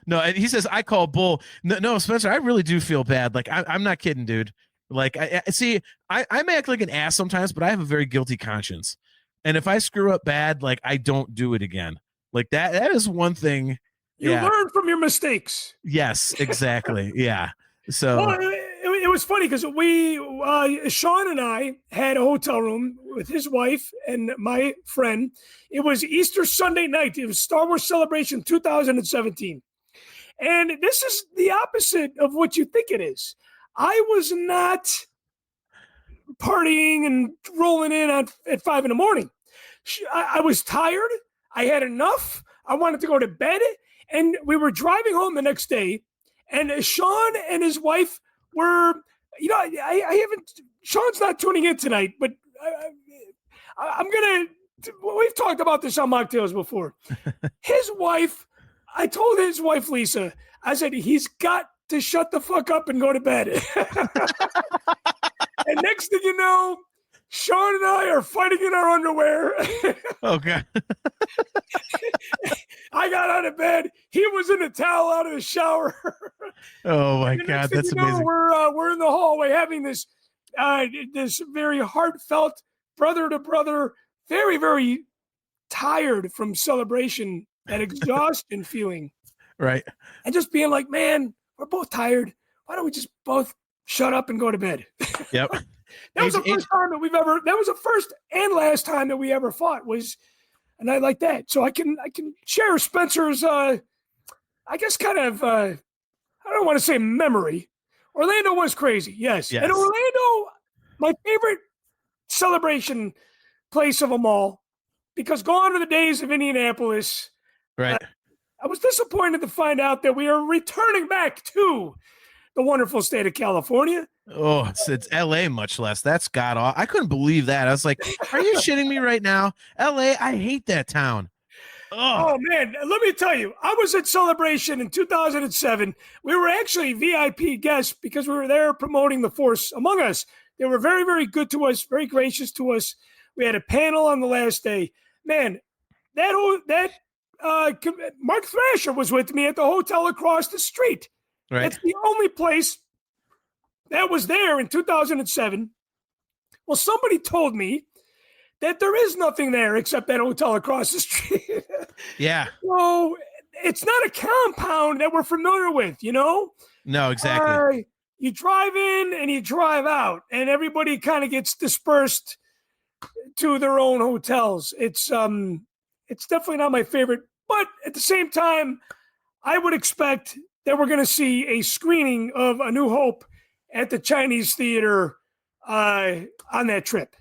no, and he says, I call bull. No, Spencer, I really do feel bad. Like, I'm not kidding, dude. Like, I may act like an ass sometimes, but I have a very guilty conscience. And if I screw up bad, like, I don't do it again. Like, that is one thing. You learn from your mistakes. Yes, exactly. Yeah. So. Well, it was funny because Sean and I had a hotel room with his wife and my friend. It was Easter Sunday night. It was Star Wars Celebration 2017. And this is the opposite of what you think it is. I was not partying and rolling in at 5 in the morning. I was tired. I had enough. I wanted to go to bed. And we were driving home the next day. And Sean and his wife were, you know, I haven't, Sean's not tuning in tonight, but we've talked about this on Mocktails before. His wife, I told his wife, Lisa, I said, he's got to shut the fuck up and go to bed. And next thing you know, Sean and I are fighting in our underwear. Okay. I got out of bed. He was in a towel out of the shower. Oh my God, that's amazing. We're in the hallway having this very heartfelt brother to brother, very, very tired from celebration, that exhaustion feeling. Right. And just being like, man, we're both tired. Why don't we just both shut up and go to bed? Yep. That was the first time that that was the first and last time that we ever fought, was a night like that. So I can share Spencer's, I guess, kind of, I don't want to say memory. Orlando was crazy. Yes. And Orlando, my favorite celebration place of them all, because gone are the days of Indianapolis. Right. I was disappointed to find out that we are returning back to the wonderful state of California. Oh, it's LA, much less. That's god awful. I couldn't believe that. I was like, are you shitting me right now? LA, I hate that town. Oh, man. Let me tell you, I was at Celebration in 2007. We were actually VIP guests because we were there promoting the Force Among Us. They were very, very good to us, very gracious to us. We had a panel on the last day. Man, that Mark Thrasher was with me at the hotel across the street. Right. It's the only place that was there in 2007. Well, somebody told me that there is nothing there except that hotel across the street. Yeah. So it's not a compound that we're familiar with, you know? No, exactly. You drive in and you drive out, and everybody kind of gets dispersed to their own hotels. It's definitely not my favorite, but at the same time, I would expect that we're going to see a screening of A New Hope at the Chinese Theater on that trip.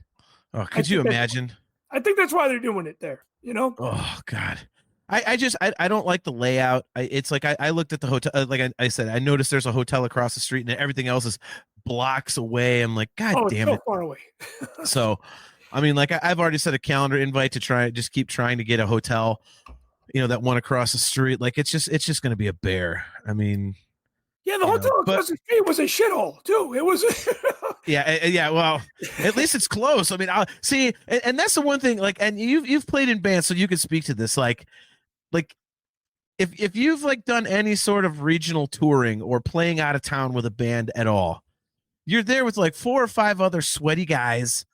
Oh, could you imagine? I think that's why they're doing it there, you know? Oh God. I don't like the layout. It's like I looked at the hotel, like I said, I noticed there's a hotel across the street and everything else is blocks away. I'm like, God damn it's it. so far away. So, I mean, like I've already set a calendar invite to keep trying to get a hotel, that one across the street. Like it's just going to be a bear. I mean, yeah, the hotel across the street was a shithole too. It was. Yeah. Well, at least it's close. I mean, I'll see, and that's the one thing. Like, and you've played in bands, so you can speak to this. Like if you've like done any sort of regional touring or playing out of town with a band at all, you're there with like 4 or 5 other sweaty guys.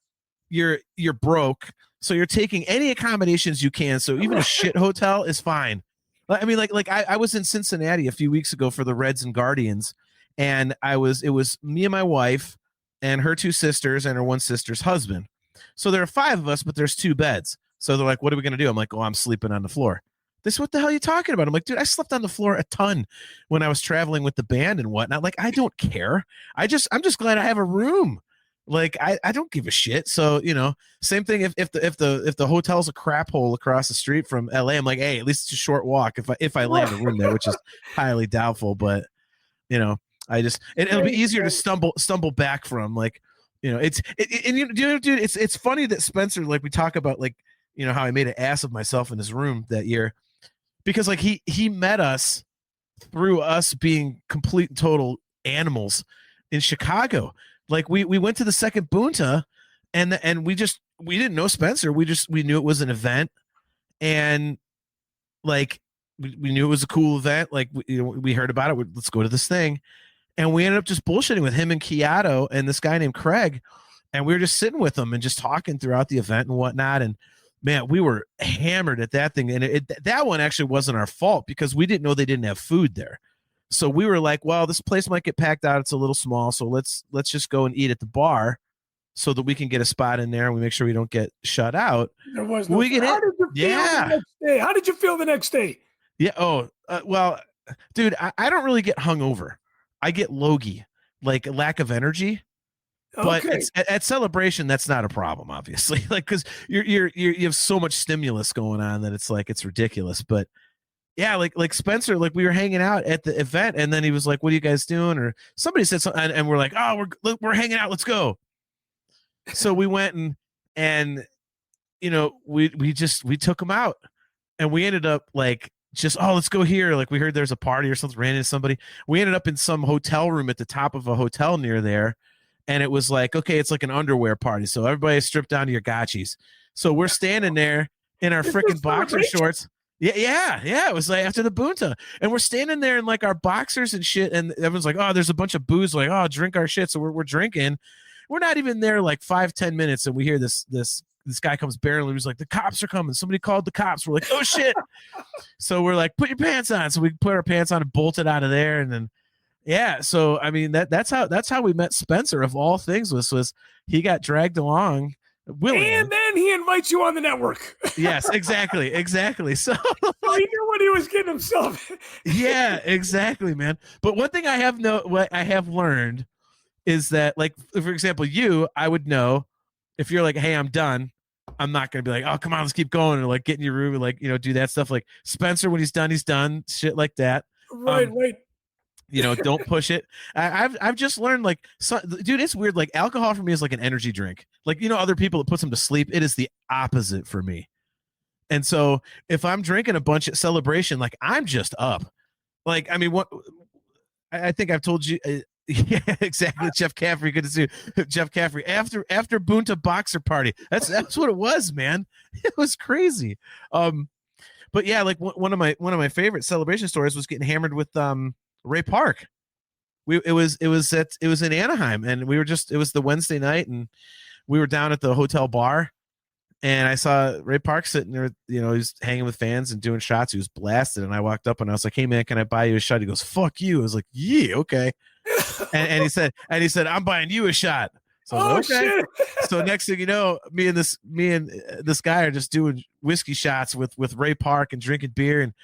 You're broke, so you're taking any accommodations you can. So even a shit hotel is fine. I mean, like I was in Cincinnati a few weeks ago for the Reds and Guardians, and it was me and my wife and her 2 sisters and her 1 sister's husband. So there are 5 of us, but there's 2 beds. So they're like, what are we going to do? I'm like, oh, I'm sleeping on the floor. This, what the hell are you talking about? I'm like, dude, I slept on the floor a ton when I was traveling with the band and whatnot. Like, I don't care. I'm just glad I have a room. Like, I don't give a shit. So, same thing if the hotel's a crap hole across the street from LA, I'm like, hey, at least it's a short walk if I land a room there, which is highly doubtful, but it'll be easier to stumble back from, like, dude, it's funny that Spencer, like, we talk about, like, how I made an ass of myself in his room that year, because like he met us through us being complete and total animals in Chicago. Like we went to the second Bunta and we didn't know Spencer. We knew it was an event, and like we knew it was a cool event. Like we heard about it. Let's go to this thing. And we ended up just bullshitting with him and Kiato and this guy named Craig. And we were just sitting with them and just talking throughout the event and whatnot. And man, we were hammered at that thing. And that one actually wasn't our fault because we didn't know they didn't have food there. So we were like, well, this place might get packed out. It's a little small. So let's just go and eat at the bar so that we can get a spot in there and we make sure we don't get shut out. There was no. How did you feel the next day? Yeah. Oh, well, dude, I don't really get hungover. I get logy, like lack of energy. But it's, at Celebration, that's not a problem, obviously. Like, because you have so much stimulus going on that it's like it's ridiculous. But yeah, like Spencer, like we were hanging out at the event, and then he was like, "What are you guys doing?" Or somebody said something, and we're like, "Oh, we're hanging out. Let's go." So we went and we took him out, and we ended up like let's go here. Like we heard there's a party or something, ran into somebody. We ended up in some hotel room at the top of a hotel near there. And it was like, okay, it's like an underwear party. So everybody stripped down to your gachis. So we're standing there in our freaking boxer shorts. Yeah. It was like after the Bunta. And we're standing there in like our boxers and shit. And everyone's like, oh, there's a bunch of booze. Like, oh, drink our shit. So we're drinking. We're not even there like 5-10 minutes. And we hear this guy comes barreling. He's like, the cops are coming. Somebody called the cops. We're like, oh shit. So we're like, put your pants on. So we put our pants on and bolted out of there. And then, yeah, so I mean that's how we met Spencer, of all things. Was he got dragged along willingly. And then he invites you on the network. Yes, exactly. So he knew what he was getting himself. Yeah, exactly, man. But one thing I have learned is that, like, for example, I would know if you're like, hey, I'm done. I'm not gonna be like, oh, come on, let's keep going, or like get in your room and like do that stuff. Like Spencer, when he's done, shit like that. Right. Don't push it. I've just learned, like, dude, it's weird. Like alcohol for me is like an energy drink. Like, other people, it puts them to sleep. It is the opposite for me. And so if I'm drinking a bunch at Celebration, like I'm just up. Like, I mean, what I think I've told you. Yeah, exactly. Jeff Caffrey. Good to see you. Jeff Caffrey. After Bunta boxer party. That's what it was, man. It was crazy. But yeah, like one of my favorite Celebration stories was getting hammered with Ray Park. It was in Anaheim, and it was the Wednesday night, and we were down at the hotel bar, and I saw Ray Park sitting there, he's hanging with fans and doing shots. He was blasted, and I walked up and I was like, hey man, can I buy you a shot? He goes, fuck you. I was like, yeah, okay. and he said, I'm buying you a shot. So I was like, okay. Shit. So next thing you know, me and this guy are just doing whiskey shots with Ray Park and drinking beer, and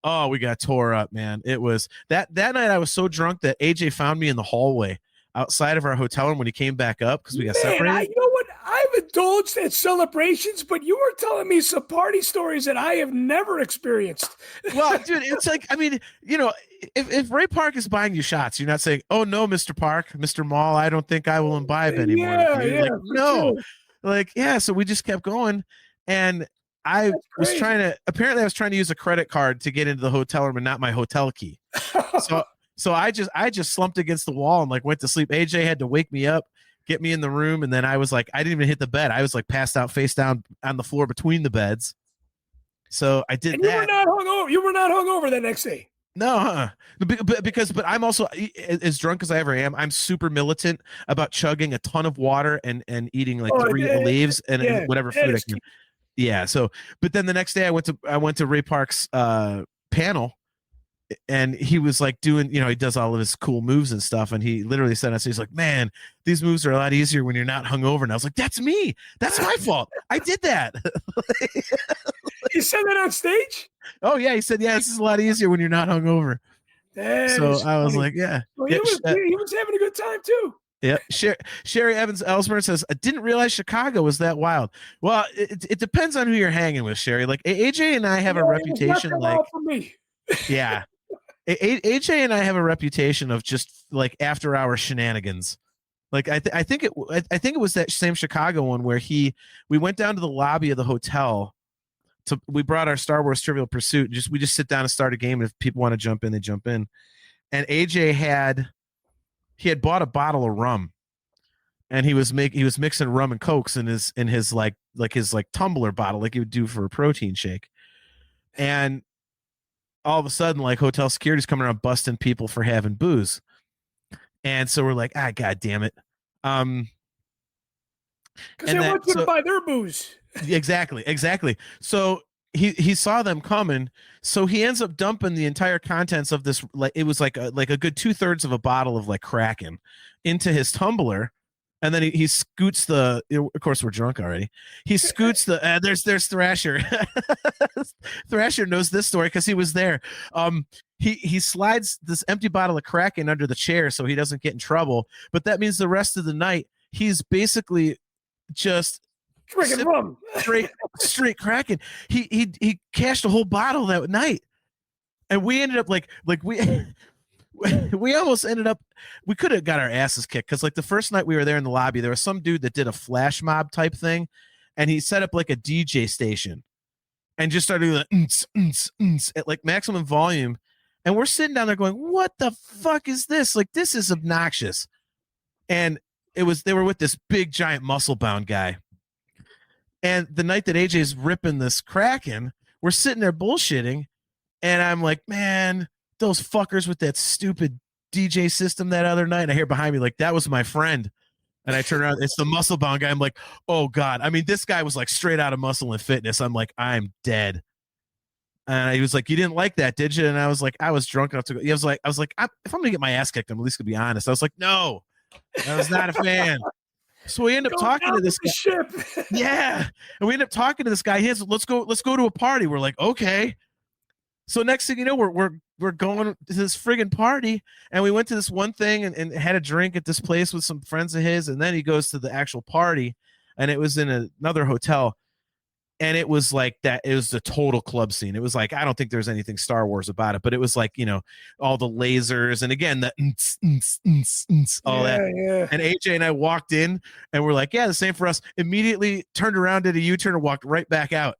Oh, we got tore up, man. It was that night I was so drunk that AJ found me in the hallway outside of our hotel room when he came back up because we got separated. You know what? I've indulged at celebrations, but you were telling me some party stories that I have never experienced. Well, dude, it's like, I mean, you know, if Ray Park is buying you shots, you're not saying, "Oh no, Mr. Park, Mr. Mall, I don't think I will imbibe anymore." Yeah, like, no, sure. like, yeah. So we just kept going, and I was trying to use a credit card to get into the hotel room and not my hotel key. So I just slumped against the wall and like went to sleep. AJ had to wake me up, get me in the room, and then I was like, I didn't even hit the bed. I was like passed out face down on the floor between the beds. So I did that. You were not hungover that next day. No, but I'm also as drunk as I ever am. I'm super militant about chugging a ton of water and eating like 3 leaves and whatever food I can. Yeah. So, but then the next day I went to Ray Park's panel, and he was like doing, you know, he does all of his cool moves and stuff, and he literally said, he's like, "Man, these moves are a lot easier when you're not hungover." And I was like, "That's me. That's my fault. I did that." He said that on stage? Oh yeah, he said, "Yeah, this is a lot easier when you're not hungover." So I was like, "Yeah." Well, he was having a good time too. Yeah. Sherry Evans Ellsworth says, "I didn't realize Chicago was that wild." Well, it depends on who you're hanging with, Sherry. Like AJ and I have a reputation, like, for me. Yeah. AJ and I have a reputation of just like after hour shenanigans. Like I think it was that same Chicago one where we went down to the lobby of the hotel. We brought our Star Wars Trivial Pursuit. We just sit down and start a game, and if people want to jump in, they jump in. And AJ had bought a bottle of rum, and he was mixing rum and cokes in his tumbler bottle, like he would do for a protein shake. And all of a sudden, like, hotel security's coming around busting people for having booze. And so we're like, God damn it. Because they want you to buy their booze. Exactly. So he saw them coming, so he ends up dumping the entire contents of this, like, it was like a good 2/3 of a bottle of like Kraken into his tumbler. And then he scoots of course we're drunk already. He scoots there's Thrasher. Thrasher knows this story because he was there. He slides this empty bottle of Kraken under the chair so he doesn't get in trouble. But that means the rest of the night he's basically just drinking rum, straight Kraken. He cashed a whole bottle that night, and we ended up like we almost ended up, we could have got our asses kicked because like the first night we were there in the lobby, there was some dude that did a flash mob type thing, and he set up like a DJ station and just started doing the at like maximum volume, and we're sitting down there going, "What the fuck is this? Like, this is obnoxious." And they were with this big giant muscle bound guy. And the night that AJ's ripping this Kraken, we're sitting there bullshitting, and I'm like, "Man, those fuckers with that stupid DJ system that other night." I hear behind me, like, "That was my friend." And I turn around, it's the muscle bound guy. I'm like, "Oh God." I mean, this guy was like straight out of Muscle and Fitness. I'm like, "I'm dead." And he was like, "You didn't like that, did you?" And I was like, I was drunk enough to go. I was like, if I'm gonna get my ass kicked, I'm at least gonna be honest. I was like, "No, I was not a fan." So we end up talking to this guy. Yeah. And we end up talking to this guy. He has, let's go to a party. We're like, okay. So next thing you know, we're going to this friggin' party, and we went to this one thing and had a drink at this place with some friends of his, and then he goes to the actual party, and it was in another hotel, and it was like that. It was the total club scene. It was like, I don't think there's anything Star Wars about it, but it was like, you know, all the lasers, and again the all that. Yeah. And AJ and I walked in, and we're like, "Yeah, the same for us." Immediately turned around, did a U-turn, and walked right back out.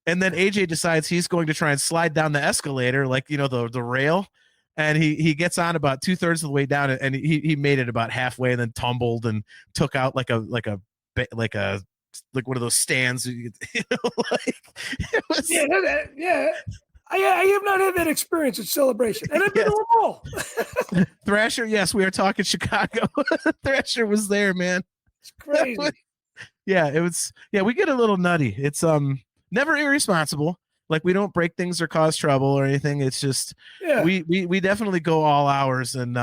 And then AJ decides he's going to try and slide down the escalator, like, you know, the rail. And he gets on about 2/3 of the way down, and he made it about halfway, and then tumbled and took out like one of those stands. You know, like, it was, yeah. I have not had that experience at Celebration, and I've been to them all. Thrasher, yes, we are talking Chicago. Thrasher was there, man. It's crazy. Yeah, it was. Yeah, we get a little nutty. It's never irresponsible. Like, we don't break things or cause trouble or anything. It's just, we definitely go all hours. And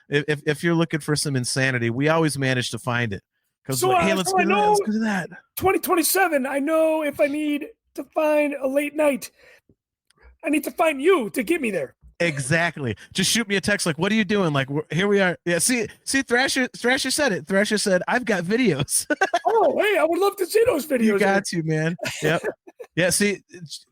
if you're looking for some insanity, we always manage to find it. Because hey, let's go to that. 2027. I know if I need to find a late night, I need to find you to get me there. Exactly. Just shoot me a text like, what are you doing? Like, here we are. Yeah, see, Thrasher said it. Thrasher said, I've got videos. Oh, hey, I would love to see those videos. You got to, man. Yep. Yeah, see,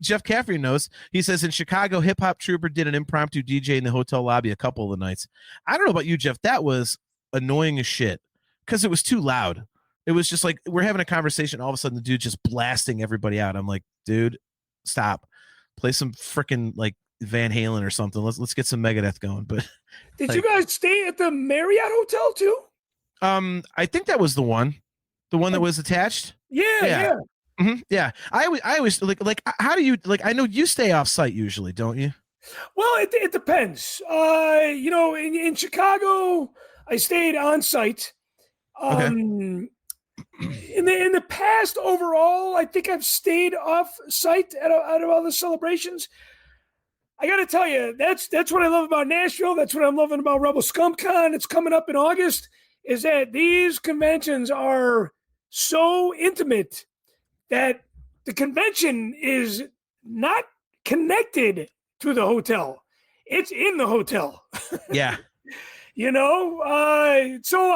Jeff Caffrey knows. He says in Chicago, Hip Hop Trooper did an impromptu DJ in the hotel lobby a couple of the nights. I don't know about you, Jeff. That was annoying as shit because it was too loud. It was just like we're having a conversation. All of a sudden, the dude just blasting everybody out. I'm like, dude, stop. Play some freaking like Van Halen or something. Let's get some Megadeth going. But did like, you guys stay at the Marriott Hotel too? I think that was the one that was attached. Yeah. Mm-hmm. Yeah. I always like. How do you like? I know you stay off site usually, don't you? Well, it depends. In Chicago, I stayed on site. Okay. In the past, overall, I think I've stayed off site out of all the celebrations. I got to tell you, that's what I love about Nashville. That's what I'm loving about Rebel Scum Con. It's coming up in August. Is that these conventions are so intimate that the convention is not connected to the hotel. It's in the hotel. Yeah. So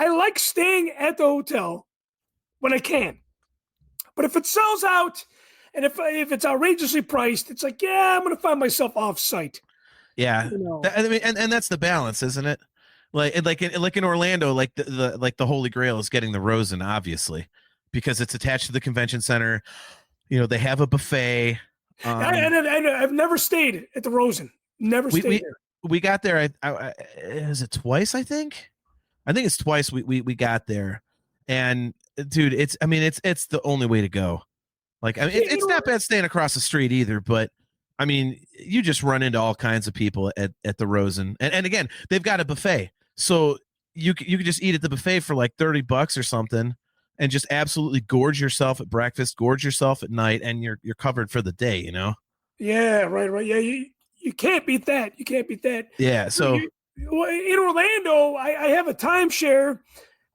I like staying at the hotel when I can. But if it sells out and if it's outrageously priced, it's like, yeah, I'm going to find myself off site. Yeah. I mean, and that's the balance, isn't it? Like in Orlando, like the Holy Grail is getting the Rosen, obviously, because it's attached to the convention center. They have a buffet. I've never stayed at the Rosen. Never stayed there. We got there. Is it twice? I think it's twice. We got there, and dude, it's the only way to go. Like, I mean, it's not bad staying across the street either, but I mean, you just run into all kinds of people at the Rosen, and again, they've got a buffet, so you could just eat at the buffet for like $30 or something, and just absolutely gorge yourself at breakfast, gorge yourself at night, and you're covered for the day. Yeah, right. Yeah, you can't beat that. You can't beat that. Yeah. So in Orlando, I have a timeshare,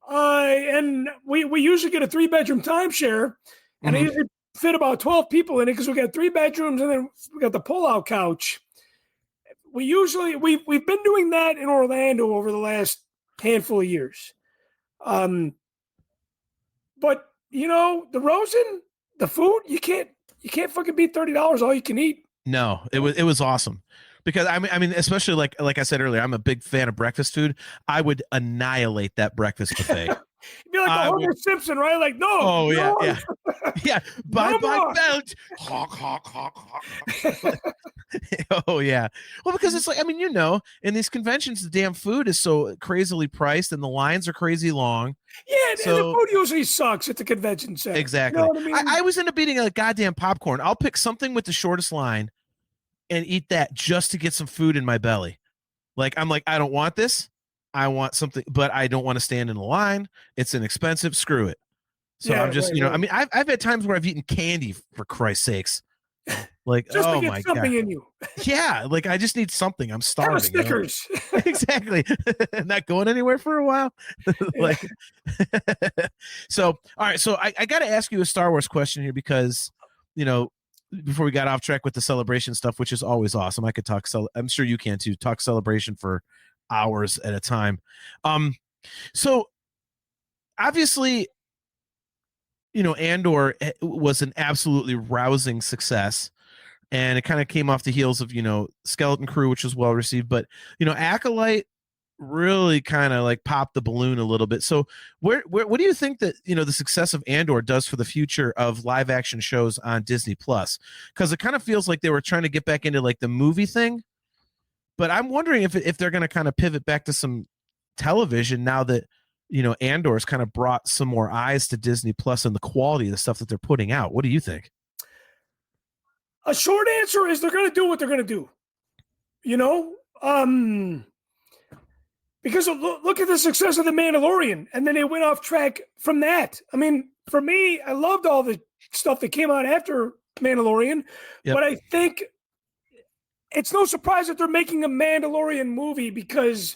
and we usually get a 3-bedroom timeshare, and I usually fit about 12 people in it because we got 3 bedrooms and then we got the pull-out couch. We've been doing that in Orlando over the last handful of years. But the Rosen, the food, you can't fucking beat $30 all you can eat. No, it was awesome. Because I mean, especially like I said earlier, I'm a big fan of breakfast food. I would annihilate that breakfast buffet. You'd be like Homer Simpson, right? Like, no. Oh, no. Yeah. Bye belt. Honk. Oh yeah. Well, because it's like, I mean, in these conventions, the damn food is so crazily priced, and the lines are crazy long. Yeah, and the food usually sucks at the convention center. Exactly. You know what I mean? I was into beating like goddamn popcorn. I'll pick something with the shortest line and eat that just to get some food in my belly. Like, I'm like, I don't want this. I want something, but I don't want to stand in the line. It's inexpensive. Screw it. So I'm just, I mean, I've had times where I've eaten candy, for Christ's sakes. Like, just oh to get my something God. in you. Yeah, like I just need something. I'm starving. Have a Snickers. Exactly. Not going anywhere for a while. Like, so all right. So I got to ask you a Star Wars question here because, before we got off track with the celebration stuff, which is always awesome. I could talk. I'm sure you can too. Talk celebration for hours at a time. So obviously, Andor was an absolutely rousing success, and it kind of came off the heels of Skeleton Crew, which was well received, but Acolyte really kind of like popped the balloon a little bit. So what do you think that the success of Andor does for the future of live action shows on Disney Plus? Because it kind of feels like they were trying to get back into like the movie thing, but I'm wondering if they're going to kind of pivot back to some television now that Andor's kind of brought some more eyes to Disney Plus and the quality of the stuff that they're putting out. What do you think? A short answer is they're going to do what they're going to do. Because look at the success of The Mandalorian, and then they went off track from that. I mean, for me, I loved all the stuff that came out after Mandalorian, but I think it's no surprise that they're making a Mandalorian movie because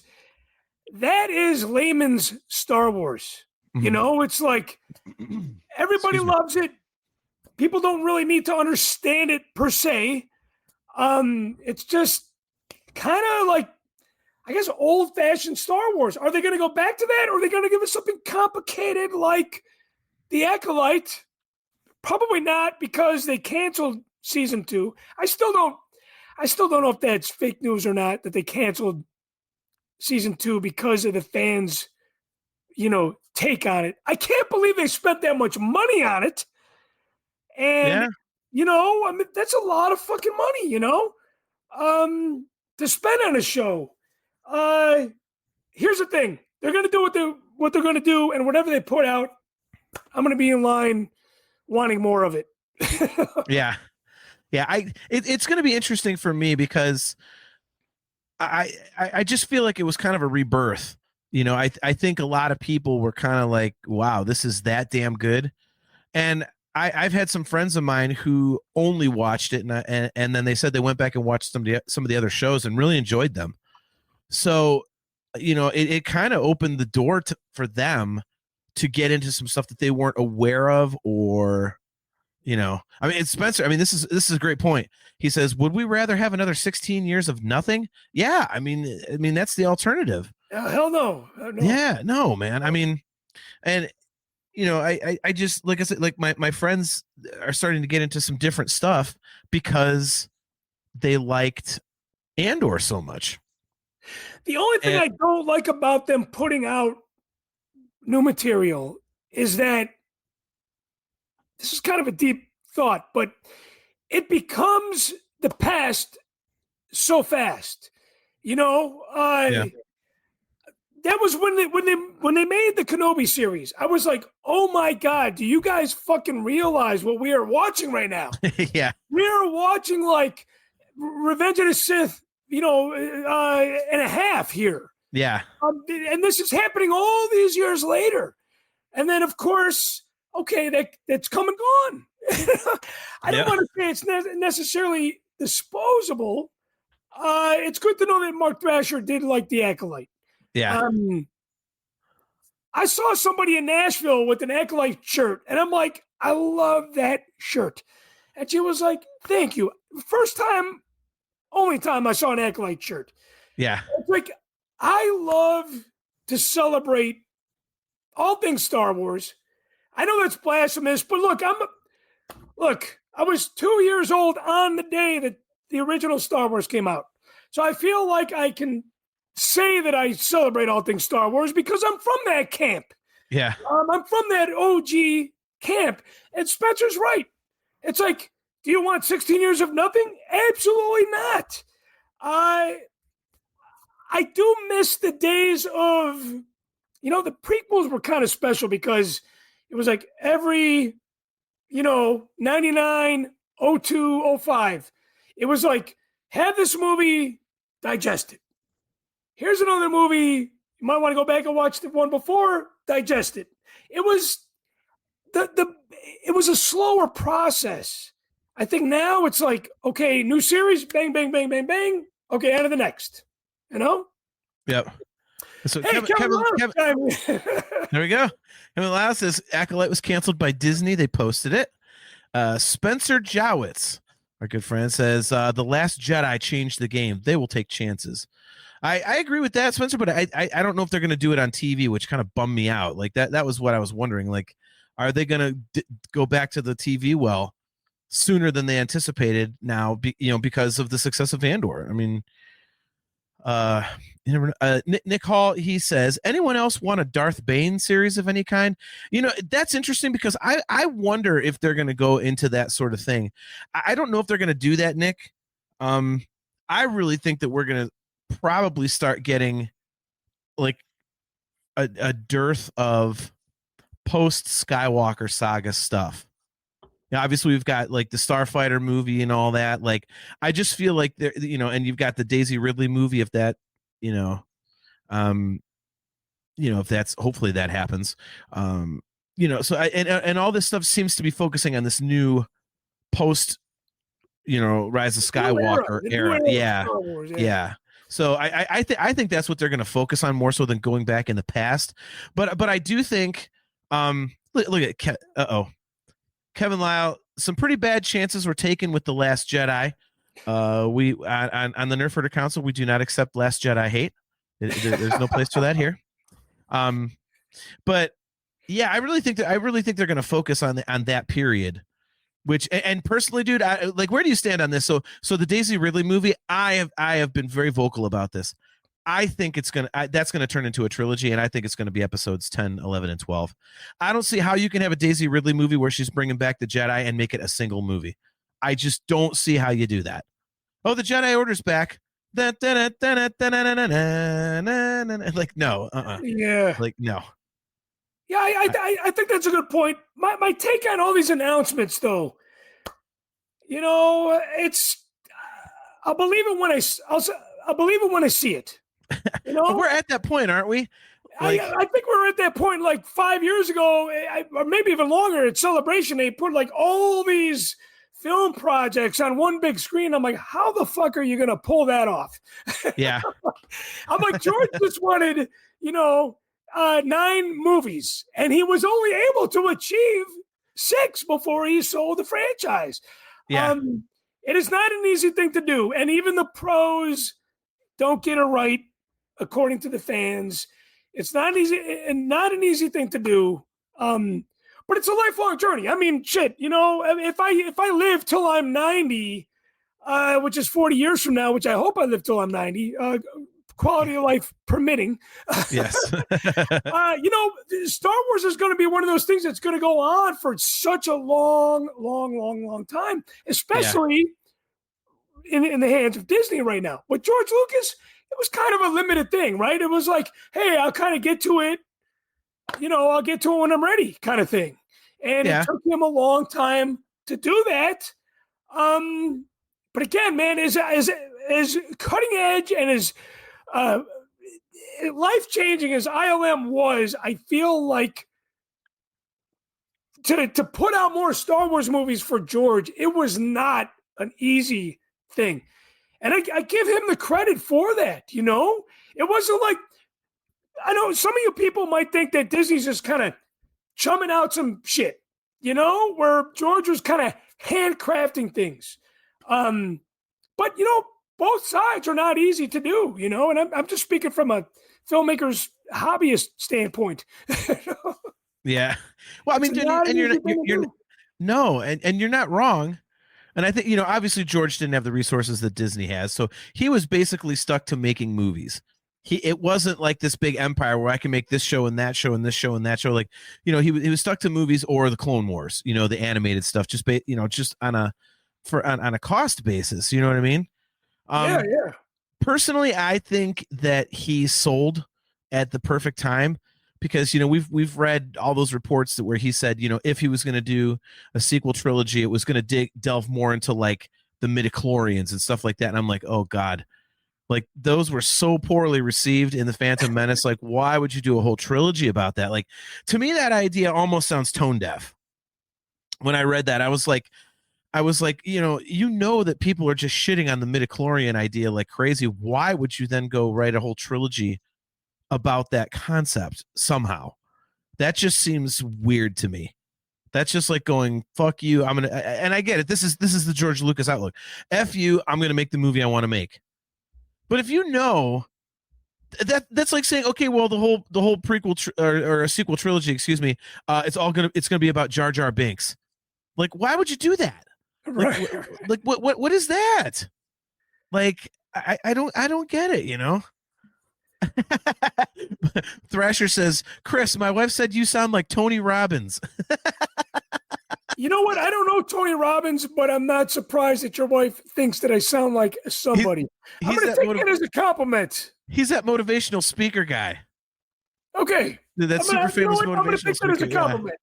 that is layman's Star Wars. Mm-hmm. It's like everybody loves it. people don't really need to understand it per se. It's just kind of like, I guess, old-fashioned Star Wars. Are they going to go back to that, or are they going to give us something complicated like The Acolyte? Probably not, because they canceled season 2. I still don't know if that's fake news or not, that they canceled season 2 because of the fans, take on it. I can't believe they spent that much money on it. And, I mean, that's a lot of fucking money, to spend on a show. Here's the thing. They're going to do what they're going to do, and whatever they put out, I'm going to be in line wanting more of it. Yeah. It's going to be interesting for me because I just feel like it was kind of a rebirth. I think a lot of people were kind of like, wow, this is that damn good. And I've had some friends of mine who only watched it, and then they said they went back and watched some of the other shows and really enjoyed them. So, it kind of opened the door for them to get into some stuff that they weren't aware of, or, I mean, it's Spencer. I mean, this is a great point. He says, would we rather have another 16 years of nothing? Yeah. I mean, that's the alternative. Hell no. Yeah, no, man. I mean, and, I just, like I said, like my friends are starting to get into some different stuff because they liked Andor so much. The only thing I don't like about them putting out new material is that, this is kind of a deep thought, but it becomes the past so fast. That was when they made the Kenobi series. I was like, oh my God, do you guys fucking realize what we are watching right now? Yeah. We are watching like Revenge of the Sith, and a half here. Yeah. And this is happening all these years later. And then, of course, okay, that's come and gone. I don't want to say it's necessarily disposable. It's good to know that Mark Thrasher did like The Acolyte. Yeah. I saw somebody in Nashville with an Acolyte shirt, and I'm like, I love that shirt. And she was like, thank you. Only time I saw an Acolyte shirt. Yeah. It's like, I love to celebrate all things Star Wars. I know that's blasphemous, but look, I was 2 years old on the day that the original Star Wars came out. So I feel like I can say that I celebrate all things Star Wars because I'm from that camp. Yeah. I'm from that OG camp. And Spencer's right. It's like, do you want 16 years of nothing? Absolutely not. I do miss the days of, the prequels were kind of special because it was like every, 99, 02, 05. It was like, have this movie, digest it. Here's another movie. You might want to go back and watch the one before, digest it. It was it was a slower process. I think now it's like, okay, new series, bang, bang, bang, bang, bang. Okay, on to the next. Yep. So hey, Kevin, there we go. Kevin Lau says Acolyte was canceled by Disney. They posted it. Spencer Jowitz, our good friend, says The Last Jedi changed the game. They will take chances. I agree with that, Spencer, but I don't know if they're going to do it on TV, which kind of bummed me out. Like that was what I was wondering. Like, are they going to go back to the TV well sooner than they anticipated now, because of the success of Andor? I mean, Nick Hall, he says, anyone else want a Darth Bane series of any kind? That's interesting because I wonder if they're going to go into that sort of thing. I don't know if they're going to do that, Nick. I really think that we're going to probably start getting like a dearth of post Skywalker saga stuff. Obviously we've got like the Starfighter movie and all that. Like, I just feel like there, and you've got the Daisy Ridley movie. If that, if that's, hopefully that happens. So and all this stuff seems to be focusing on this new post, Rise of Skywalker era. Yeah. So I think that's what they're going to focus on more so than going back in the past. But I do think, look at Kevin Lyle some pretty bad chances were taken with The Last Jedi. We on the Nerf Herder Council, we do not accept Last Jedi hate. There's no place for that here. But yeah, I really think they're going to focus on that period. Which, and personally, dude, where do you stand on this? So the Daisy Ridley movie, I have been very vocal about this. I think that's gonna turn into a trilogy, and I think it's gonna be episodes 10, 11, and 12. I don't see how you can have a Daisy Ridley movie where she's bringing back the Jedi and make it a single movie. I just don't see how you do that. Oh, the Jedi Order's back. Like, no, Yeah. like, no. Yeah, I think that's a good point. My take on all these announcements, though, it's I'll believe it when I'll believe it when I see it. We're at that point, aren't we? I think we were at that point like 5 years ago, or maybe even longer. At Celebration, they put like all these film projects on one big screen. I'm like, how the fuck are you going to pull that off? Yeah. I'm like, George just wanted, 9 movies, and he was only able to achieve 6 before he sold the franchise. Yeah. It is not an easy thing to do, and even the pros don't get it right, according to the fans. It's not an easy thing to do. But it's a lifelong journey. I mean, shit, if I live till I'm 90, which is 40 years from now, which I hope I live till I'm 90, quality of life permitting. Yes. Star Wars is going to be one of those things that's going to go on for such a long time, especially in the hands of Disney right now. With George Lucas, it was kind of a limited thing, right? It was like, hey, I'll kind of get to it. I'll get to it when I'm ready, kind of thing. And it took him a long time to do that. But again, man, as cutting edge and as life-changing as ILM was, I feel like to put out more Star Wars movies for George, it was not an easy thing. And I give him the credit for that, It wasn't like, I know some of you people might think that Disney's just kind of chumming out some shit, where George was kind of handcrafting things. But, both sides are not easy to do, and I'm just speaking from a filmmaker's hobbyist standpoint. Yeah. Well, I mean, you're not wrong. And I think, obviously George didn't have the resources that Disney has. So he was basically stuck to making movies. It wasn't like this big empire where I can make this show and that show and this show and that show. Like, he was stuck to movies or the Clone Wars, the animated stuff, just on a cost basis. You know what I mean? Yeah. Personally, I think that he sold at the perfect time because, we've read all those reports where he said, if he was going to do a sequel trilogy, it was going to delve more into like the midichlorians and stuff like that. And I'm like, oh God. Like those were so poorly received in the Phantom Menace. Like, why would you do a whole trilogy about that? Like, to me, that idea almost sounds tone deaf. When I read that, I was like, that people are just shitting on the midichlorian idea like crazy. Why would you then go write a whole trilogy about that concept somehow? That just seems weird to me. That's just like going, fuck you. And I get it. This is the George Lucas outlook. F you. I'm going to make the movie I want to make. But if that's like saying, okay, well, the whole prequel or a sequel trilogy, excuse me, it's gonna be about Jar Jar Binks. Like, why would you do that? Right. Like what is that? Like, I don't get it. Thrasher says, Chris, my wife said you sound like Tony Robbins. You know what? I don't know Tony Robbins, but I'm not surprised that your wife thinks that I sound like somebody. I'm going to take it as a compliment. He's that motivational speaker guy. Okay. That's super famous motivational I'm going to take that as a compliment.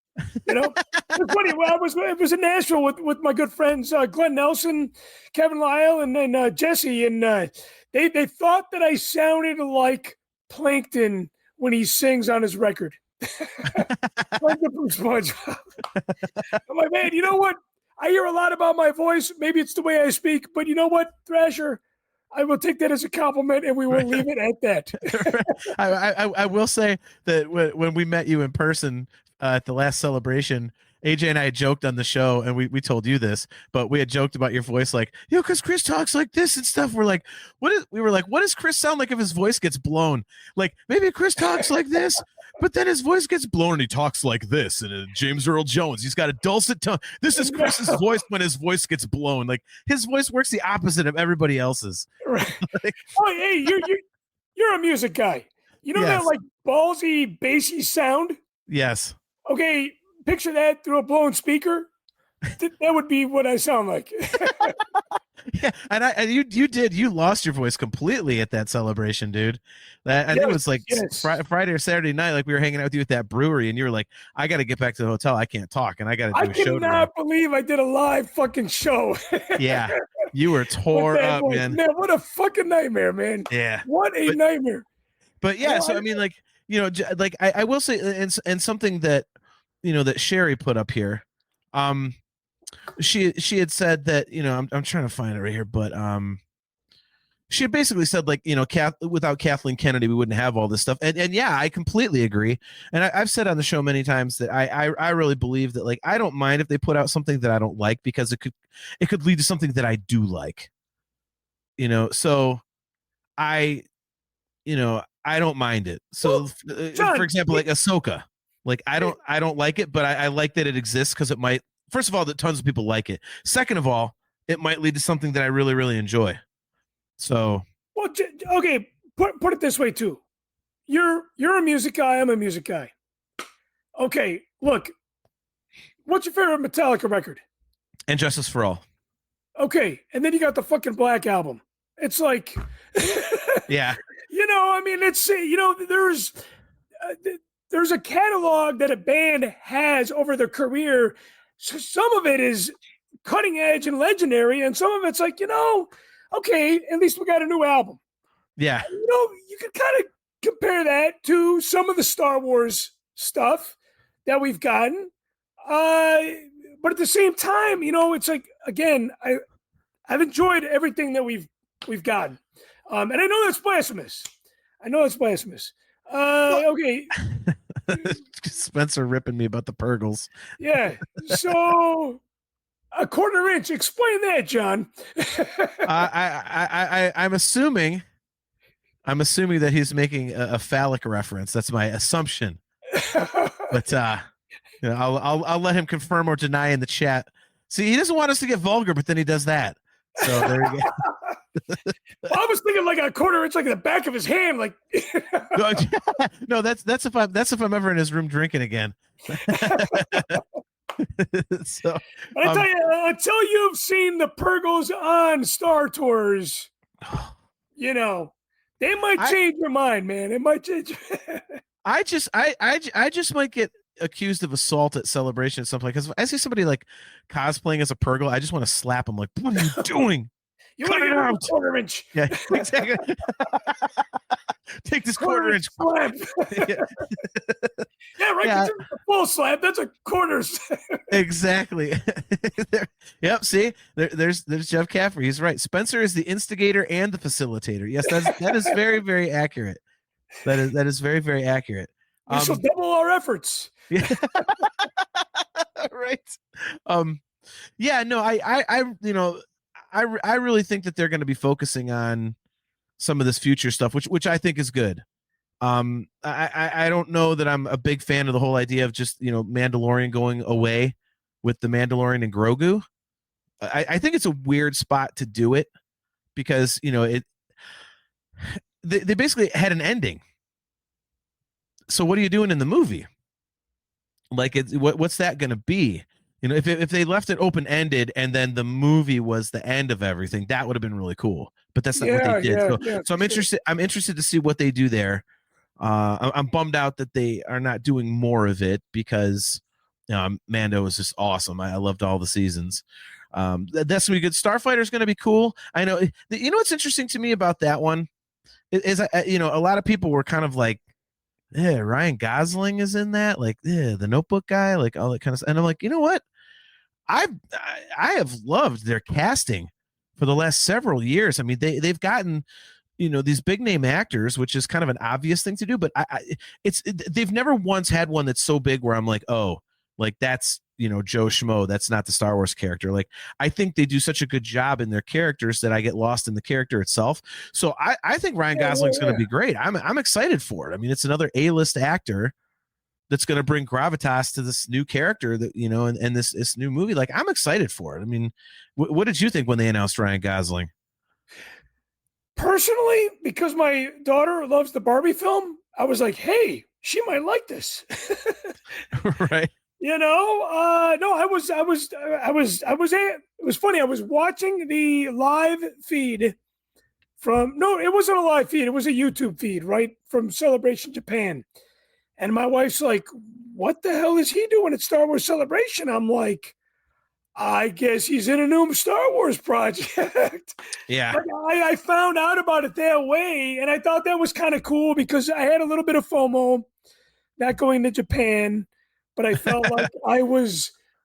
It's funny. Well, I was in Nashville with my good friends Glenn Nelson, Kevin Lyle, and then Jesse, and they thought that I sounded like Plankton when he sings on his record. Plankton from SpongeBob. I'm like, man, you know what? I hear a lot about my voice. Maybe it's the way I speak, but you know what, Thrasher? I will take that as a compliment, and we will leave it at that. I will say that when we met you in person at the last celebration, AJ and I had joked on the show, and we told you this, but we had joked about your voice, like, because Chris talks like this and stuff. We're like, we were like, what does Chris sound like if his voice gets blown? Like, maybe Chris talks like this, but then his voice gets blown and he talks like this. And James Earl Jones, he's got a dulcet tone. This is Chris's voice when his voice gets blown. Like, his voice works the opposite of everybody else's. Right. Like, Oh, hey, you're a music guy. You know Yes. that like ballsy, bassy sound? yes. Okay, picture that through a blown speaker. That would be what I sound like. Yeah, and you lost your voice completely at that celebration, dude. I think it was like Friday or Saturday night, like we were hanging out with you at that brewery, and you were like, "I got to get back to the hotel. I can't talk, and I got to do a show." I cannot believe I did a live fucking show. Yeah, you were tore up, voice. man. Man, what a fucking nightmare, man. Yeah, What a nightmare. but yeah. So I mean, like, like I will say, and something that that Sherry put up here, she had said that I'm trying to find it right here, but she had basically said, like, without Kathleen Kennedy, we wouldn't have all this stuff. And yeah, I completely agree. And I've said on the show many times that I really believe that, like, I don't mind if they put out something that I don't like, because it could lead to something that I do like, so I don't mind it. So John, for example, like Ahsoka, like I don't like it, but I like that it exists, because it might, first of all, that tons of people like it. Second of all, it might lead to something that I really, really enjoy. So, well, okay, put it this way too. You're a music guy. I'm a music guy. Okay, look, what's your favorite Metallica record? And Justice for All. Okay, and then you got the fucking Black Album. It's like, Yeah. I mean, it's there's a catalog that a band has over their career. So some of it is cutting edge and legendary, and some of it's like, okay, at least we got a new album. Yeah. You could kind of compare that to some of the Star Wars stuff that we've gotten. But at the same time, it's like, again, I've enjoyed everything that we've gotten. And I know that's blasphemous. Okay. Spencer ripping me about the Purgles. Yeah. So a quarter inch. Explain that, John. I'm assuming that he's making a phallic reference. That's my assumption. But I'll let him confirm or deny in the chat. See, he doesn't want us to get vulgar, but then he does that. So there you go. Well, I was thinking like a quarter inch, like the back of his hand, like. No, that's if I'm ever in his room drinking again. So, I tell you, until you've seen the Purgles on Star Tours, they might change your mind, man. It might change. I just might get accused of assault at Celebration at some point, because if I see somebody like cosplaying as a Purgle, I just want to slap him. Like, what are you doing? You want to get a quarter inch? Yeah, exactly. Take this quarter inch slap. Yeah. Yeah, right. Yeah. It's a full slap. That's a quarter. Exactly. Yep. See, there's Jeff Caffrey. He's right. Spencer is the instigator and the facilitator. Yes, that is very, very accurate. That is very, very accurate. We shall double our efforts. Yeah. Right. Yeah. No. I really think that they're going to be focusing on some of this future stuff, which I think is good. I don't know that I'm a big fan of the whole idea of just Mandalorian going away with the Mandalorian and Grogu. I think it's a weird spot to do it, because they basically had an ending. So what are you doing in the movie? Like, what's that going to be? If they left it open ended and then the movie was the end of everything, that would have been really cool. But that's not what they did. So I'm interested. I'm interested to see what they do there. I'm bummed out that they are not doing more of it, because Mando is just awesome. I loved all the seasons. That's gonna be good. Starfighter is gonna be cool. I know. What's interesting to me about that one is a lot of people were kind of like, yeah, Ryan Gosling is in that, like, yeah, the Notebook guy, like all that kind of stuff. And I'm like, you know what? I have loved their casting for the last several years. I mean, they've gotten, these big name actors, which is kind of an obvious thing to do, but they've never once had one that's so big where I'm like, oh, like that's, Joe Schmo. That's not the Star Wars character. Like, I think they do such a good job in their characters that I get lost in the character itself. So I think Ryan Gosling's going to be great. I'm excited for it. I mean, it's another A-list actor that's going to bring gravitas to this new character that, and this new movie. Like, I'm excited for it. I mean, what did you think when they announced Ryan Gosling? Personally, because my daughter loves the Barbie film, I was like, hey, she might like this. Right. No, it was funny. I was watching the live feed it wasn't a live feed. It was a YouTube feed, right? From Celebration Japan. And my wife's like, what the hell is he doing at Star Wars Celebration? I'm like, I guess he's in a new Star Wars project. Yeah. I found out about it that way, and I thought that was kind of cool because I had a little bit of FOMO not going to Japan, but I felt like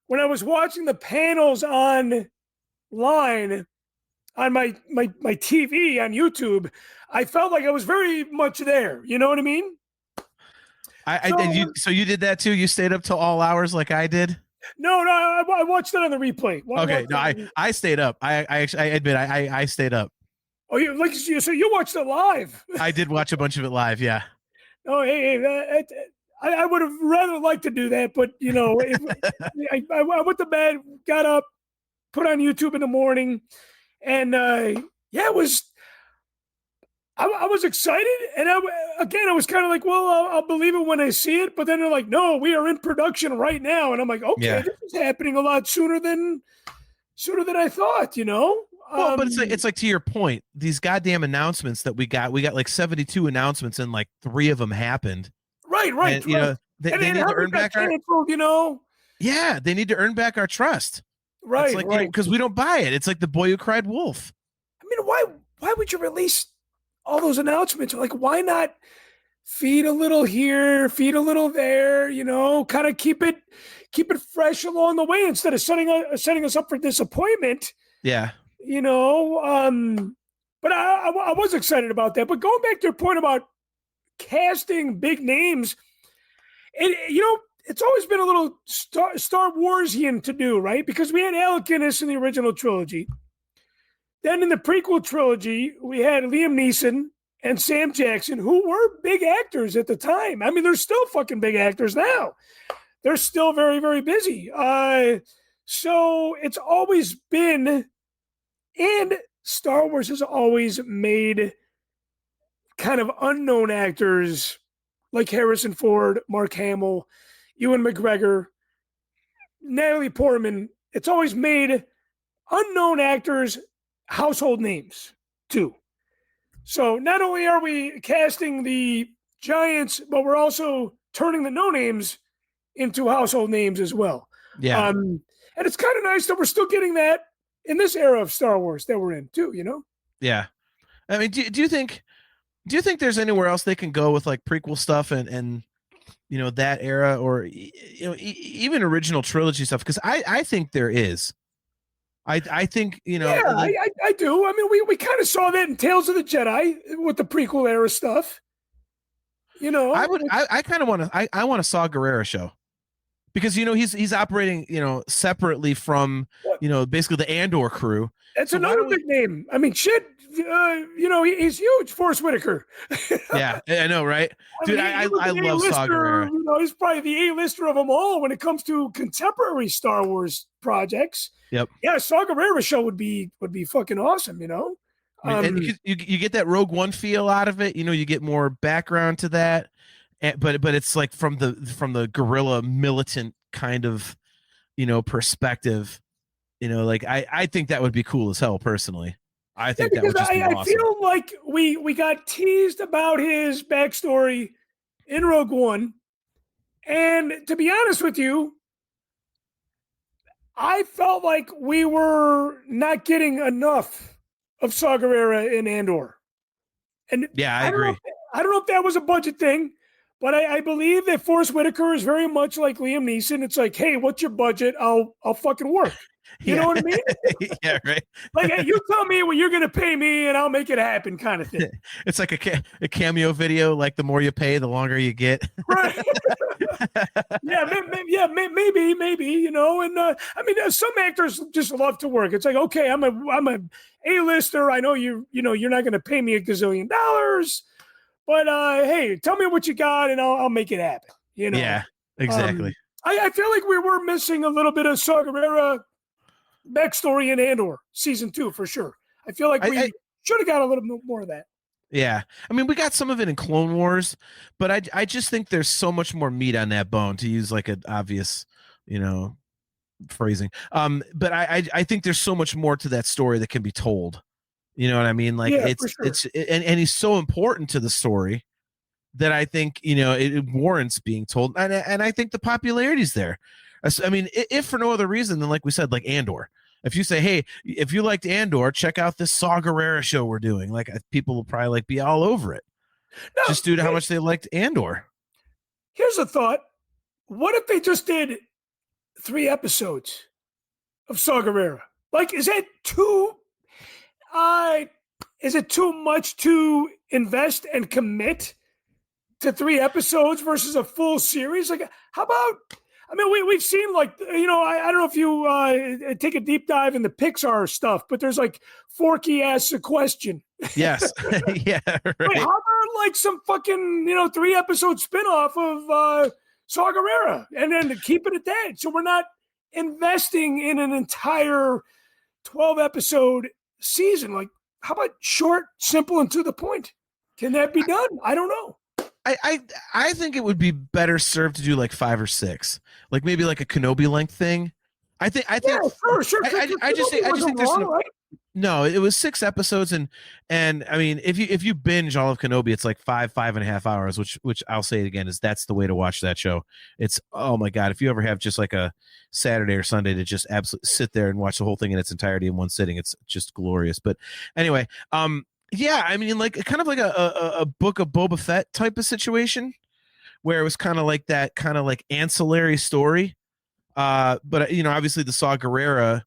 when I was watching the panels online on my TV on YouTube, I felt like I was very much there. You know what I mean? So you did that too? You stayed up till all hours like I did? No, I watched it on the replay. Okay, no, I stayed up. I admit I stayed up. Oh, so you watched it live? I did watch a bunch of it live. Yeah. Oh, hey, I would have rather liked to do that, but I went to bed, got up, put on YouTube in the morning, and it was. I was excited, and I was kind of like, well, I'll believe it when I see it. But then they're like, no, we are in production right now, and I'm like, okay, This is happening a lot sooner than I thought, Well, but it's like to your point, these goddamn announcements that we got like 72 announcements, and like 3 of them happened. Right. And, they need to earn back our. Yeah, they need to earn back our trust. Right, right. Because we don't buy it. It's like the boy who cried wolf. I mean, why would you release all those announcements? Like, why not feed a little here, feed a little there, kind of keep it fresh along the way instead of setting us up for disappointment. Yeah. But I was excited about that. But going back to your point about casting big names, it's always been a little Star Warsian to do, right? Because we had Alec Guinness in the original trilogy. Then in the prequel trilogy, we had Liam Neeson and Sam Jackson, who were big actors at the time. I mean, they're still fucking big actors now. They're still very, very busy. So it's always been, and Star Wars has always made kind of unknown actors like Harrison Ford, Mark Hamill, Ewan McGregor, Natalie Portman. It's always made unknown actors household names too. So not only are we casting the giants, but we're also turning the no names into household names as well. Yeah. And it's kind of nice that we're still getting that in this era of Star Wars that we're in too, Yeah. I mean, do you think there's anywhere else they can go with like prequel stuff and that era, or even original trilogy stuff? Because I think there is. I think, Yeah, I do. I mean, we kind of saw that in Tales of the Jedi with the prequel era stuff. I kind of want to. I want a Saw Gerrera show, because he's operating separately from basically the Andor crew. That's another big name. I mean, shit. He's huge, Forrest Whitaker. Yeah, I know, right, dude? I love Saw Gerrera. He's probably the A-lister of them all when it comes to contemporary Star Wars projects. Yep. Yeah, Saw Gerrera show would be fucking awesome. And you get that Rogue One feel out of it. You get more background to that, but it's like from the guerrilla militant kind of perspective. Like I think that would be cool as hell personally. I think that would just be awesome. I feel like we got teased about his backstory in Rogue One, and to be honest with you, I felt like we were not getting enough of Saw Gerrera in Andor. And yeah, I agree. I don't know if that was a budget thing, but I believe that Forrest Whitaker is very much like Liam Neeson. It's like, hey, what's your budget? I'll fucking work. You know what I mean? Yeah, right. Like, hey, you tell me what you're going to pay me and I'll make it happen kind of thing. It's like a cameo video. Like the more you pay, the longer you get. Right. Maybe, you know, and I mean, some actors just love to work. It's like, okay, I'm a A-lister. I know you're not going to pay me $1 gazillion, but hey, tell me what you got and I'll make it happen. You know? Yeah, exactly. I feel like we were missing a little bit of Saw Gerrera backstory in Andor season 2 for sure. I feel like we should have got a little bit more of that. Yeah. I mean, we got some of it in Clone Wars, but I just think there's so much more meat on that bone, to use like an obvious, you know, phrasing. But I think there's so much more to that story that can be told. You know what I mean? Like and he's so important to the story that I think, you know, it warrants being told. And I think the popularity's there. I mean, if for no other reason than, like we said, like Andor. If you say, hey, if you liked Andor, check out this Saw Gerrera show we're doing. Like, people will probably like be all over it. No, just due to how much they liked Andor. Here's a thought. What if they just did 3 episodes of Saw Gerrera? Like, is it too much to invest and commit to 3 episodes versus a full series? Like, how about, I mean, we've seen, like, you know, I don't know if you take a deep dive in the Pixar stuff, but there's like Forky asks a question. Yes. Yeah. Right. Wait, how about like some fucking, you know, 3 episode spinoff of Saw Gerrera and then to keep it at that? So we're not investing in an entire 12 episode season. Like, how about short, simple, and to the point? Can that be done? I don't know. I think it would be better served to do like 5 or 6, like maybe like a Kenobi length thing. I think yeah, sure. I just think there's no, it was 6 episodes, and I mean, if you binge all of Kenobi, it's like 5.5 hours, which I'll say it again, is that's the way to watch that show. It's, oh my God, if you ever have just like a Saturday or Sunday to just absolutely sit there and watch the whole thing in its entirety in one sitting, it's just glorious. But anyway, yeah, I mean, like kind of like a Book of Boba Fett type of situation, where it was kind of like that kind of like ancillary story. But you know, obviously the Saw Gerrera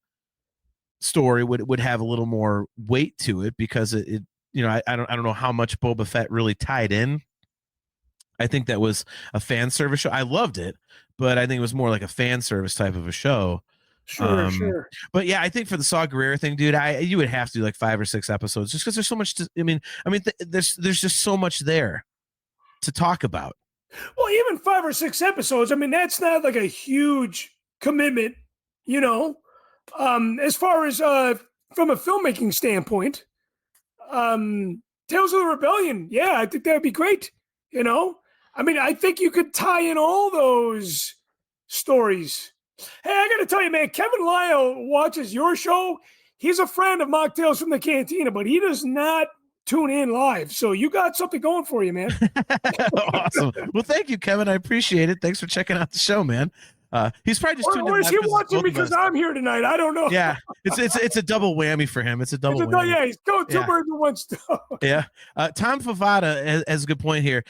story would have a little more weight to it, because it you know, I don't know how much Boba Fett really tied in. I think that was a fan service show. I loved it, but I think it was more like a fan service type of a show. Sure. But yeah, I think for the Saw Gerrera thing, dude, you would have to do like 5 or 6 episodes, just because there's so much there's just so much there to talk about. Well, even 5 or 6 episodes, I mean, that's not like a huge commitment, you know. As far as from a filmmaking standpoint, Tales of the Rebellion, yeah, I think that would be great. You know, I mean, I think you could tie in all those stories. Hey, I got to tell you, man, Kevin Lyle watches your show. He's a friend of Machtails from the Cantina, but he does not tune in live. So you got something going for you, man. Awesome. Well, thank you, Kevin. I appreciate it. Thanks for checking out the show, man. He's probably just tuned in. Or is he watching because I'm here tonight? I don't know. Yeah, it's a double whammy for him. It's a double whammy. Yeah, he's going 2 birds with 1 stone. Yeah. Tom Favada has a good point here.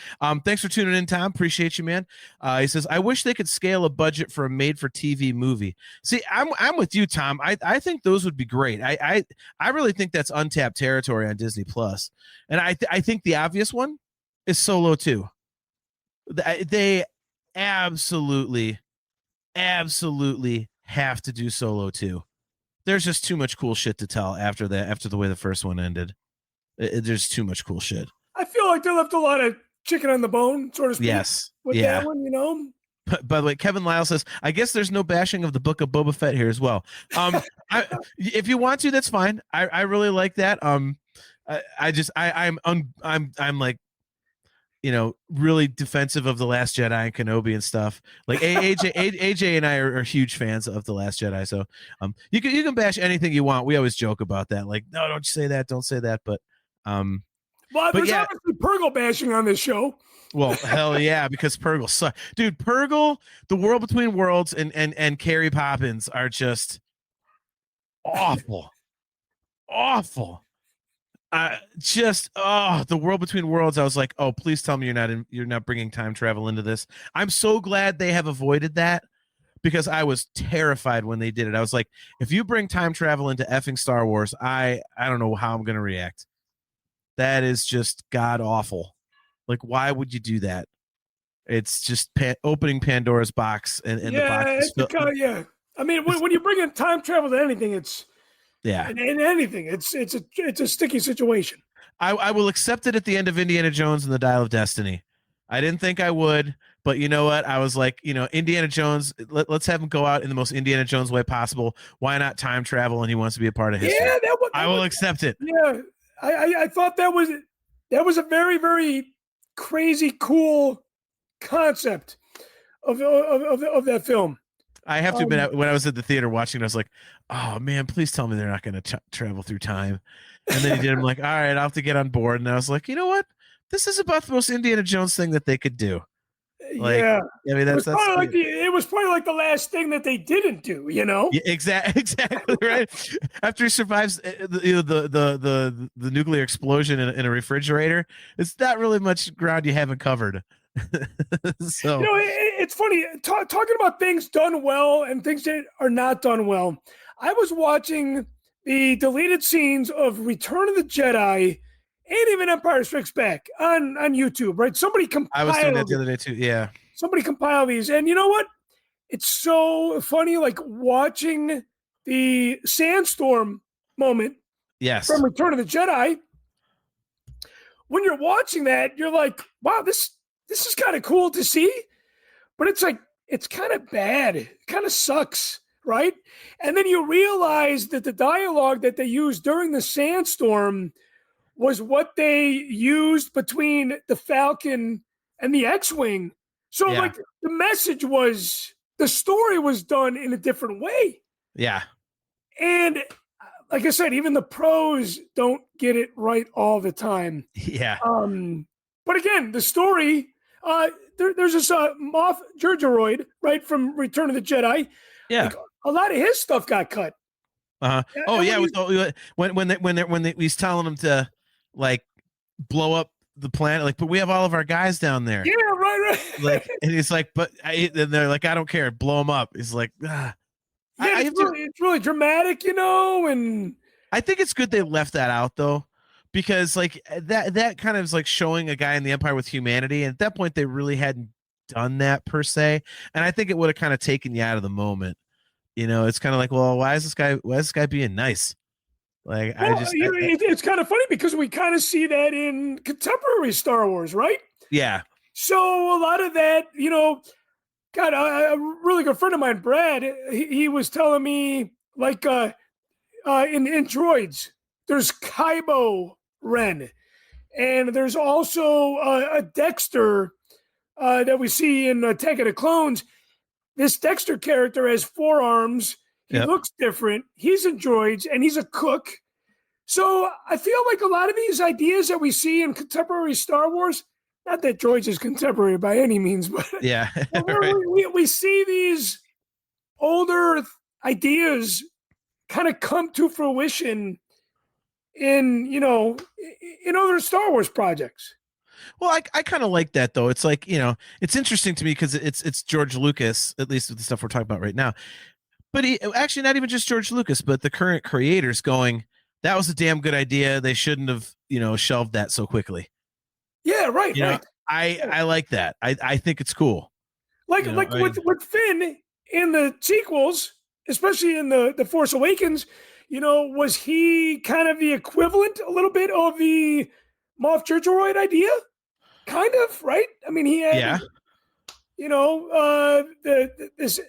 Thanks for tuning in, Tom. Appreciate you, man. He says, I wish they could scale a budget for a made-for-TV movie. See, I'm with you, Tom. I think those would be great. I really think that's untapped territory on Disney Plus, and I think the obvious one is Solo 2. They absolutely have to do Solo 2. There's just too much cool shit to tell after the way the first one ended. There's too much cool shit. I feel like they left a lot of chicken on the bone, sort of speak. Yes. With that one, you know. By the way, Kevin Lyle says, I guess there's no bashing of the Book of Boba Fett here as well. If you want to, that's fine. I really like that. I'm like, you know, really defensive of The Last Jedi and Kenobi and stuff. Like AJ and I are huge fans of The Last Jedi. So you can bash anything you want. We always joke about that. Like, no, don't say that. Don't say that. But well, there's obviously Purgle bashing on this show. Well, hell yeah, because Purgle sucks. Dude, Purgle, The World Between Worlds, and Carrie Poppins are just awful. Awful. The World Between Worlds, I was like, oh, please tell me you're not bringing time travel into this. I'm so glad they have avoided that, because I was terrified when they did it. I was like, if you bring time travel into effing Star Wars, I don't know how I'm going to react. That is just god awful. Like, why would you do that? It's just opening Pandora's box, and the box is yeah. I mean, when you bring in time travel to anything, it's in anything. It's a sticky situation. I will accept it at the end of Indiana Jones and the Dial of Destiny. I didn't think I would, but you know what? I was like, Indiana Jones, let's have him go out in the most Indiana Jones way possible. Why not time travel? And he wants to be a part of history. Yeah, I will accept it. Yeah, I thought that was a very, very crazy, cool concept of that film. I have to admit, when I was at the theater watching it, I was like, oh man, please tell me they're not going to travel through time. And then he did. I'm like, all right, I'll have to get on board. And I was like, you know what? This is about the most Indiana Jones thing that they could do. Like, yeah, I mean, it was probably like the last thing that they didn't do. Yeah, exactly right. After he survives the nuclear explosion in a refrigerator, it's not really much ground you haven't covered. So it's funny talking about things done well and things that are not done well. I was watching the deleted scenes of Return of the Jedi and even Empire Strikes Back on YouTube, right? Somebody compiled. I was doing that the other day too. Yeah. Somebody compiled these, and you know what? It's so funny, like watching the sandstorm moment. Yes. From Return of the Jedi. When you're watching that, you're like, wow, this is kind of cool to see, but it's like, it's kind of bad. It kind of sucks, right? And then you realize that the dialogue that they used during the sandstorm was what they used between the Falcon and the X-Wing. So like the message was, the story was done in a different way. Yeah. And like I said, even the pros don't get it right all the time. Yeah. But again, the story, there's this Moff Girdroid, right, from Return of the Jedi. Yeah. Like, a lot of his stuff got cut. Uh-huh. Oh yeah, when he's telling them to like blow up the planet, like, but we have all of our guys down there. Yeah, right. Like, and he's like, and they're like, I don't care, blow them up. He's like, ah. Yeah, it's really dramatic, and I think it's good they left that out though, because like that kind of is like showing a guy in the Empire with humanity, and at that point they really hadn't done that per se, and I think it would have kind of taken you out of the moment. It's kind of like, well, why is this guy being nice? Like, it's kind of funny because we kind of see that in contemporary Star Wars, right? Yeah. So a lot of that, God, a really good friend of mine, Brad, he was telling me, like, in droids, there's Kybo Ren, and there's also a Dexter that we see in Attack of the Clones. This Dexter character has 4 arms. He looks different. He's in droids, and he's a cook. So I feel like a lot of these ideas that we see in contemporary Star Wars, not that droids is contemporary by any means, but yeah, right. we see these older ideas kind of come to fruition in other Star Wars projects. Well, I kind of like that though. It's like, it's interesting to me because it's George Lucas, at least with the stuff we're talking about right now. But he actually, not even just George Lucas, but the current creators going, that was a damn good idea. They shouldn't have, shelved that so quickly. Yeah, right. Right. I like that. I think it's cool. Like with Finn in the sequels, especially in the Force Awakens, was he kind of the equivalent a little bit of the Moff Girdroid idea? Kind of, right? I mean, he had, this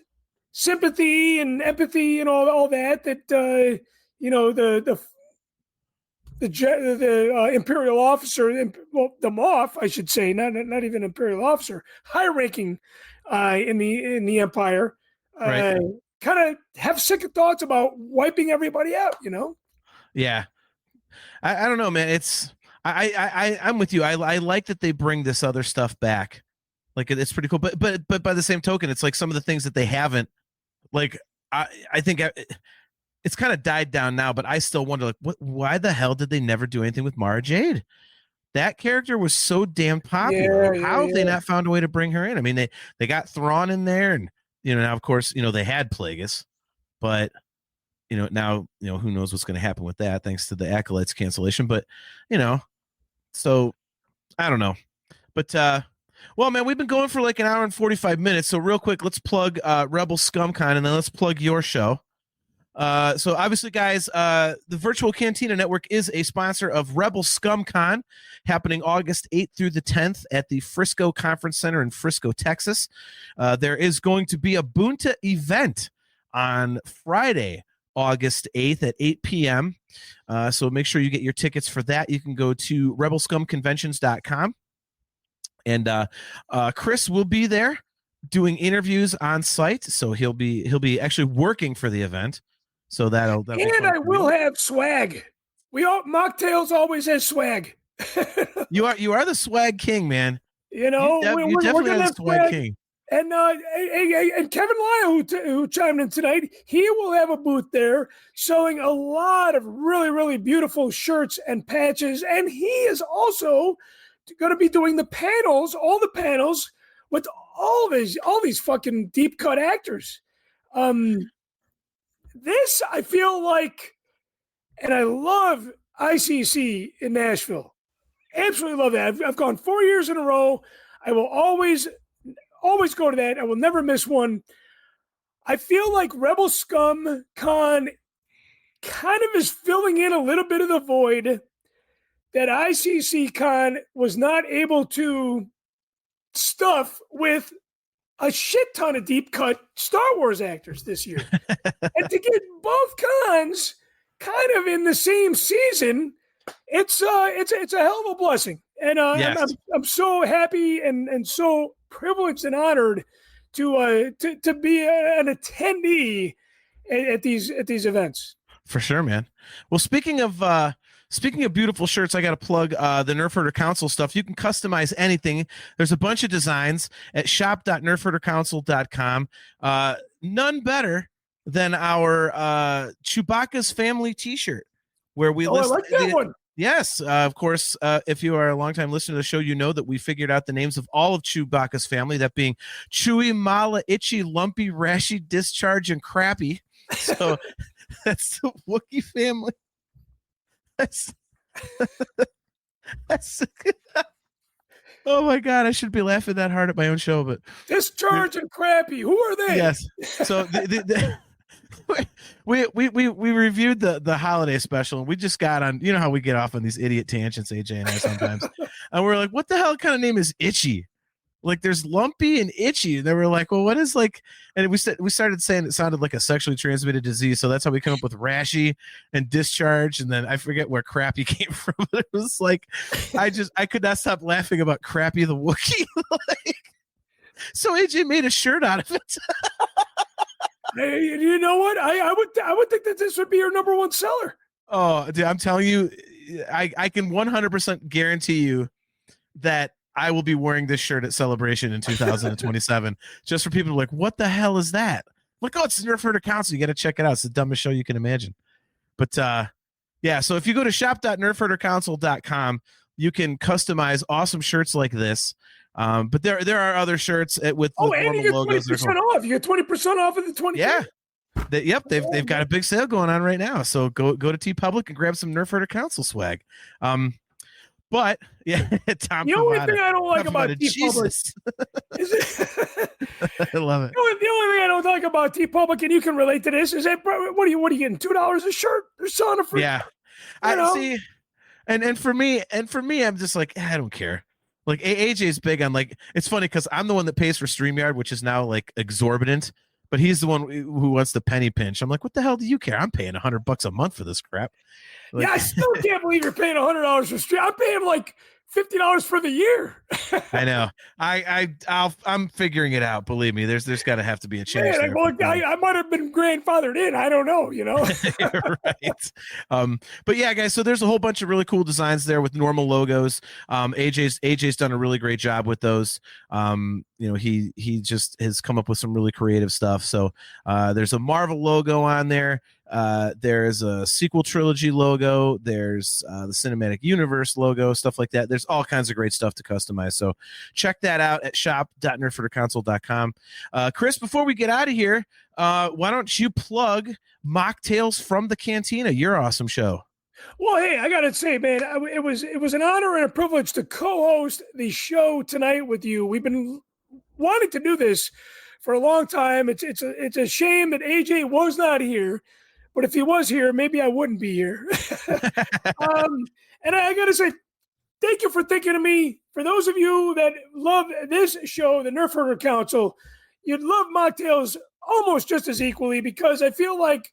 sympathy and empathy and all that the Imperial officer, the Moff, I should say, not even Imperial officer, high ranking in the Empire, right. Kind of have second thoughts about wiping everybody out. Yeah, I don't know, man. It's I'm with you. I like that they bring this other stuff back. Like, it's pretty cool. But by the same token, it's like some of the things that they haven't. Like, I think it's kind of died down now, but I still wonder, like, why the hell did they never do anything with Mara Jade? That character was so damn popular. How have they not found a way to bring her in? I mean, they got Thrawn in there, and now of course, they had Plagueis, but now, who knows what's going to happen with that thanks to the Acolytes cancellation. But, so I don't know. But, well, man, we've been going for like an hour and 45 minutes. So real quick, let's plug Rebel ScumCon, and then let's plug your show. So obviously, guys, the Virtual Cantina Network is a sponsor of Rebel ScumCon, happening August 8th through the 10th at the Frisco Conference Center in Frisco, Texas. There is going to be a Bunta event on Friday, August 8th at 8 p.m. So make sure you get your tickets for that. You can go to rebelscumconventions.com. And Cris will be there doing interviews on site, so he'll be actually working for the event. So that'll and I will have swag. Mocktails always has swag. You are the swag king, man. You definitely are the swag king. And Kevin Lyle, who chimed in tonight, he will have a booth there selling a lot of really, really beautiful shirts and patches. And he is also going to be doing all the panels with all these fucking deep cut actors. This, I feel like, and I love ICC in Nashville. Absolutely love that. I've gone 4 years in a row. I will always go to that. I will never miss one. I feel like Rebel Scum Con kind of is filling in a little bit of the void that ICC Con was not able to stuff with a shit ton of deep cut Star Wars actors this year. And to get both cons kind of in the same season, it's a hell of a blessing. And yes. I'm so happy and so privileged and honored to be an attendee at these events. For sure, man. Well, speaking of beautiful shirts, I got to plug the Nerf Herder Council stuff. You can customize anything. There's a bunch of designs at shop.nerfherdercouncil.com. None better than our Chewbacca's family T-shirt, where we list. I like that one. Yes, of course. If you are a longtime listener to the show, you know that we figured out the names of all of Chewbacca's family, that being Chewy, Mala, Itchy, Lumpy, Rashy, Discharge, and Crappy. So that's the Wookiee family. That's oh my god, I shouldn't be laughing that hard at my own show, but Discharge and Crappy, who are they? Yes. So we reviewed the holiday special, and we just got on, how we get off on these idiot tangents, AJ and I sometimes, and we're like, what the hell kind of name is Itchy? Like, there's Lumpy and Itchy. And then we're like, well, what is and we started saying it sounded like a sexually transmitted disease. So that's how we come up with Rashy and Discharge. And then I forget where Crappy came from. But it was like, I could not stop laughing about Crappy the Wookiee. So AJ made a shirt out of it. Hey, you know what? I would think that this would be your number one seller. Oh, dude, I'm telling you, I can 100% guarantee you that I will be wearing this shirt at Celebration in 2027, just for people to be like, what the hell is that? Like, oh, it's the Nerf Herder Council. You got to check it out. It's the dumbest show you can imagine. But yeah, so if you go to shop.nerfherdercouncil.com, you can customize awesome shirts like this. But there are other shirts with and you get 20% off. You get 20% off of the 20%. Yeah. They've got a big sale going on right now. So go to TeePublic and grab some Nerf Herder Council swag. But yeah, Tom. The only thing I don't like about TeePublic I love it. The only thing I don't like about TeePublic, and you can relate to this, is that what are you getting? $2 a shirt? They're selling it for I see. And for me, I'm just like, I don't care. Like AJ's big on, like, it's funny because I'm the one that pays for StreamYard, which is now like exorbitant, but he's the one who wants the penny pinch. I'm like, what the hell do you care? I'm paying $100 a month for this crap. Like, yeah, I still can't believe you're paying $100 for stream. I'm paying like $50 for the year. I know. I'm figuring it out. Believe me, there's got to have to be a change. Man, I might have been grandfathered in. I don't know. Right. But yeah, guys. So there's a whole bunch of really cool designs there with normal logos. AJ's done a really great job with those. He just has come up with some really creative stuff. So there's a Marvel logo on there. There's a sequel trilogy logo. There's the cinematic universe logo, stuff like that. There's all kinds of great stuff to customize. So check that out at shop.nerdfootercouncil.com. Chris, before we get out of here, why don't you plug Mocktails from the Cantina, your awesome show? Well, hey, I gotta say, man, it was an honor and a privilege to co-host the show tonight with you. We've been wanting to do this for a long time. It's a shame that AJ was not here, but if he was here, maybe I wouldn't be here. And I gotta say, thank you for thinking of me. For those of you that love this show, the Nerf Herder Council, you'd love Mocktails almost just as equally, because I feel like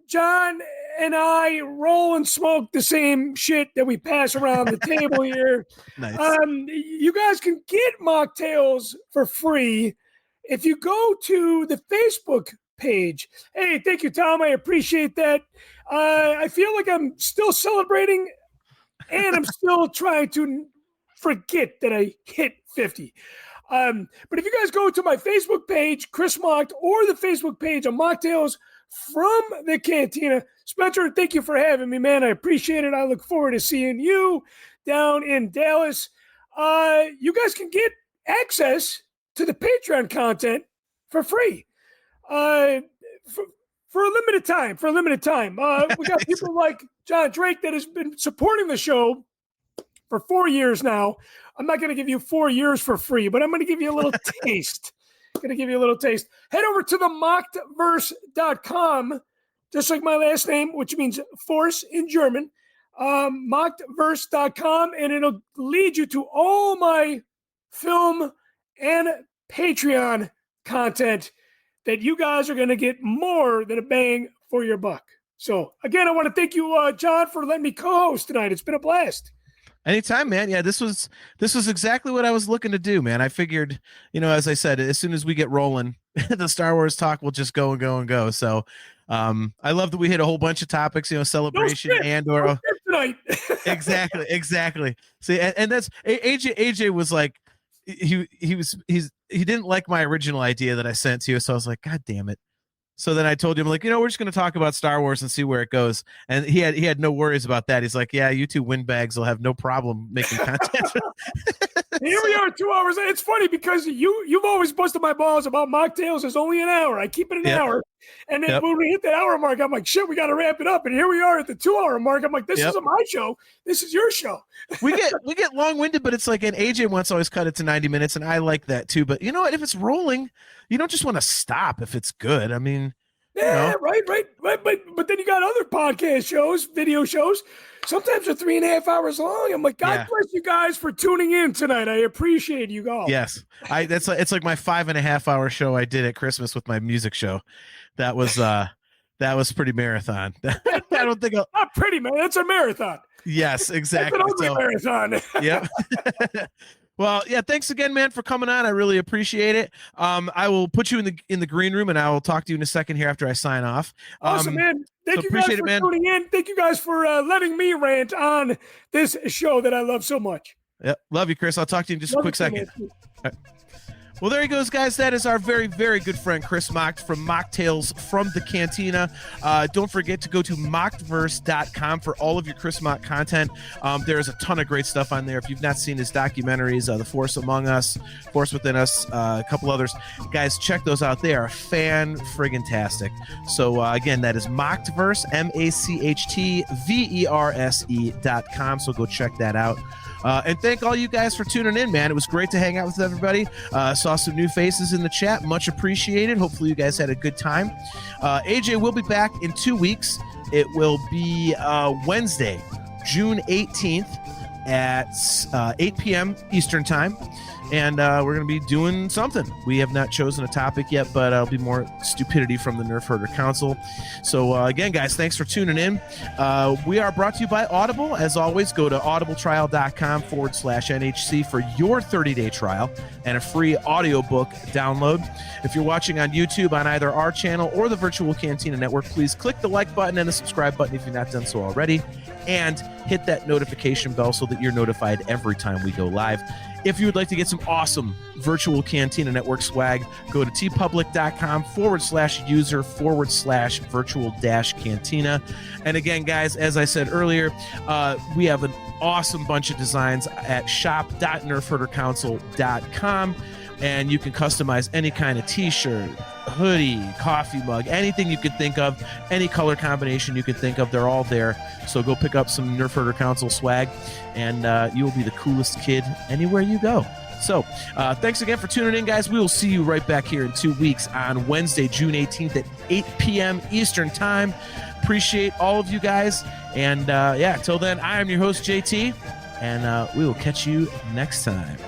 John and I roll and smoke the same shit that we pass around the table here. Nice. You guys can get Mocktails for free if you go to the Facebook page. Hey, thank you, Tom. I appreciate that. I feel like I'm still celebrating, and I'm still trying to forget that I hit 50. But if you guys go to my Facebook page, Cris Macht, or the Facebook page of Mocktails from the Cantina, Spencer, thank you for having me, man. I appreciate it. I look forward to seeing you down in Dallas. You guys can get access to the Patreon content for free for a limited time. We got people like John Drake that has been supporting the show for 4 years now. I'm not going to give you 4 years for free, but I'm going to give you a little taste. Head over to the Machtverse.com, just like my last name, which means force in German, Machtverse.com, and it'll lead you to all my film and Patreon content that you guys are going to get more than a bang for your buck. So, again, I want to thank you, John, for letting me co-host tonight. It's been a blast. Anytime, man. Yeah, this was exactly what I was looking to do, man. I figured, as I said, as soon as we get rolling, the Star Wars talk will just go and go and go. So I love that we hit a whole bunch of topips, celebration and/or tonight. Exactly. See, and that's AJ was like, he didn't like my original idea that I sent to you, so I was like, God damn it. So then I told him, like, we're just going to talk about Star Wars and see where it goes. And he had no worries about that. He's like, yeah, you two windbags will have no problem making content. Here we are, 2 hours. It's funny because you've always busted my balls about Mocktails. It's only an hour. I keep it an hour. And then when we hit that hour mark, I'm like, shit, we got to wrap it up. And here we are at the 2 hour mark. I'm like, this isn't my show. This is your show. we get long winded, but it's like, and AJ wants to always cut it to 90 minutes. And I like that too. But you know what? If it's rolling, you don't just want to stop if it's good. I mean, yeah, right. But then you got other podcast shows, video shows. Sometimes they're 3.5 hours long. I'm like, God bless you guys for tuning in tonight. I appreciate you all. Yes, it's like my 5.5 hour show I did at Christmas with my music show. That was pretty marathon. I don't think not pretty, man. It's a marathon. Yes, exactly. It's an ugly marathon. Yep. Well, yeah, thanks again, man, for coming on. I really appreciate it. I will put you in the green room, and I will talk to you in a second here after I sign off. Awesome, man. Thank you guys for tuning in. Thank you guys for letting me rant on this show that I love so much. Yep. Love you, Chris. I'll talk to you in just a quick second. Well, there he goes, guys. That is our very, very good friend, Cris Macht from Mocktails from the Cantina. Don't forget to go to Machtverse.com for all of your Cris Macht content. There's a ton of great stuff on there. If you've not seen his documentaries, The Force Among Us, Force Within Us, a couple others, guys, check those out. They are fan-friggin-tastic. So, again, that is Machtverse, MACHTVERSE.com. So go check that out. And thank all you guys for tuning in, man. It was great to hang out with everybody. Saw some new faces in the chat. Much appreciated. Hopefully you guys had a good time. AJ will be back in 2 weeks. It will be Wednesday, June 18th at 8 p.m. Eastern Time. And we're going to be doing something. We have not chosen a topic yet, but it'll be more stupidity from the Nerf Herder Council. So, again, guys, thanks for tuning in. We are brought to you by Audible. As always, go to audibletrial.com/NHC for your 30-day trial and a free audiobook download. If you're watching on YouTube on either our channel or the Virtual Cantina Network, please click the like button and the subscribe button if you've not done so already. And hit that notification bell so that you're notified every time we go live. If you would like to get some awesome virtual Cantina Network swag, go to tpublic.com/user/virtual-cantina. And again, guys, as I said earlier, we have an awesome bunch of designs at shop.nerfherdercouncil.com, and you can customize any kind of t-shirt, hoodie, coffee mug, anything you could think of, any color combination you could think of, they're all there. So go pick up some Nerf Herder Council swag, and you will be the coolest kid anywhere you go. So thanks again for tuning in, guys. We will see you right back here in 2 weeks on Wednesday, June 18th at 8 p.m. Eastern Time. Appreciate all of you guys. And yeah, till then, I am your host, JT, and we will catch you next time.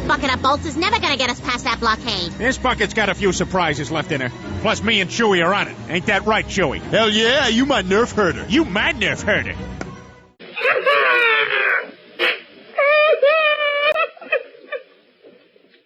Bucket of bolts is never gonna get us past that blockade. This bucket's got a few surprises left in her. Plus, me and Chewie are on it. Ain't that right, Chewie? Hell yeah, you my nerf herder. You my nerf herder.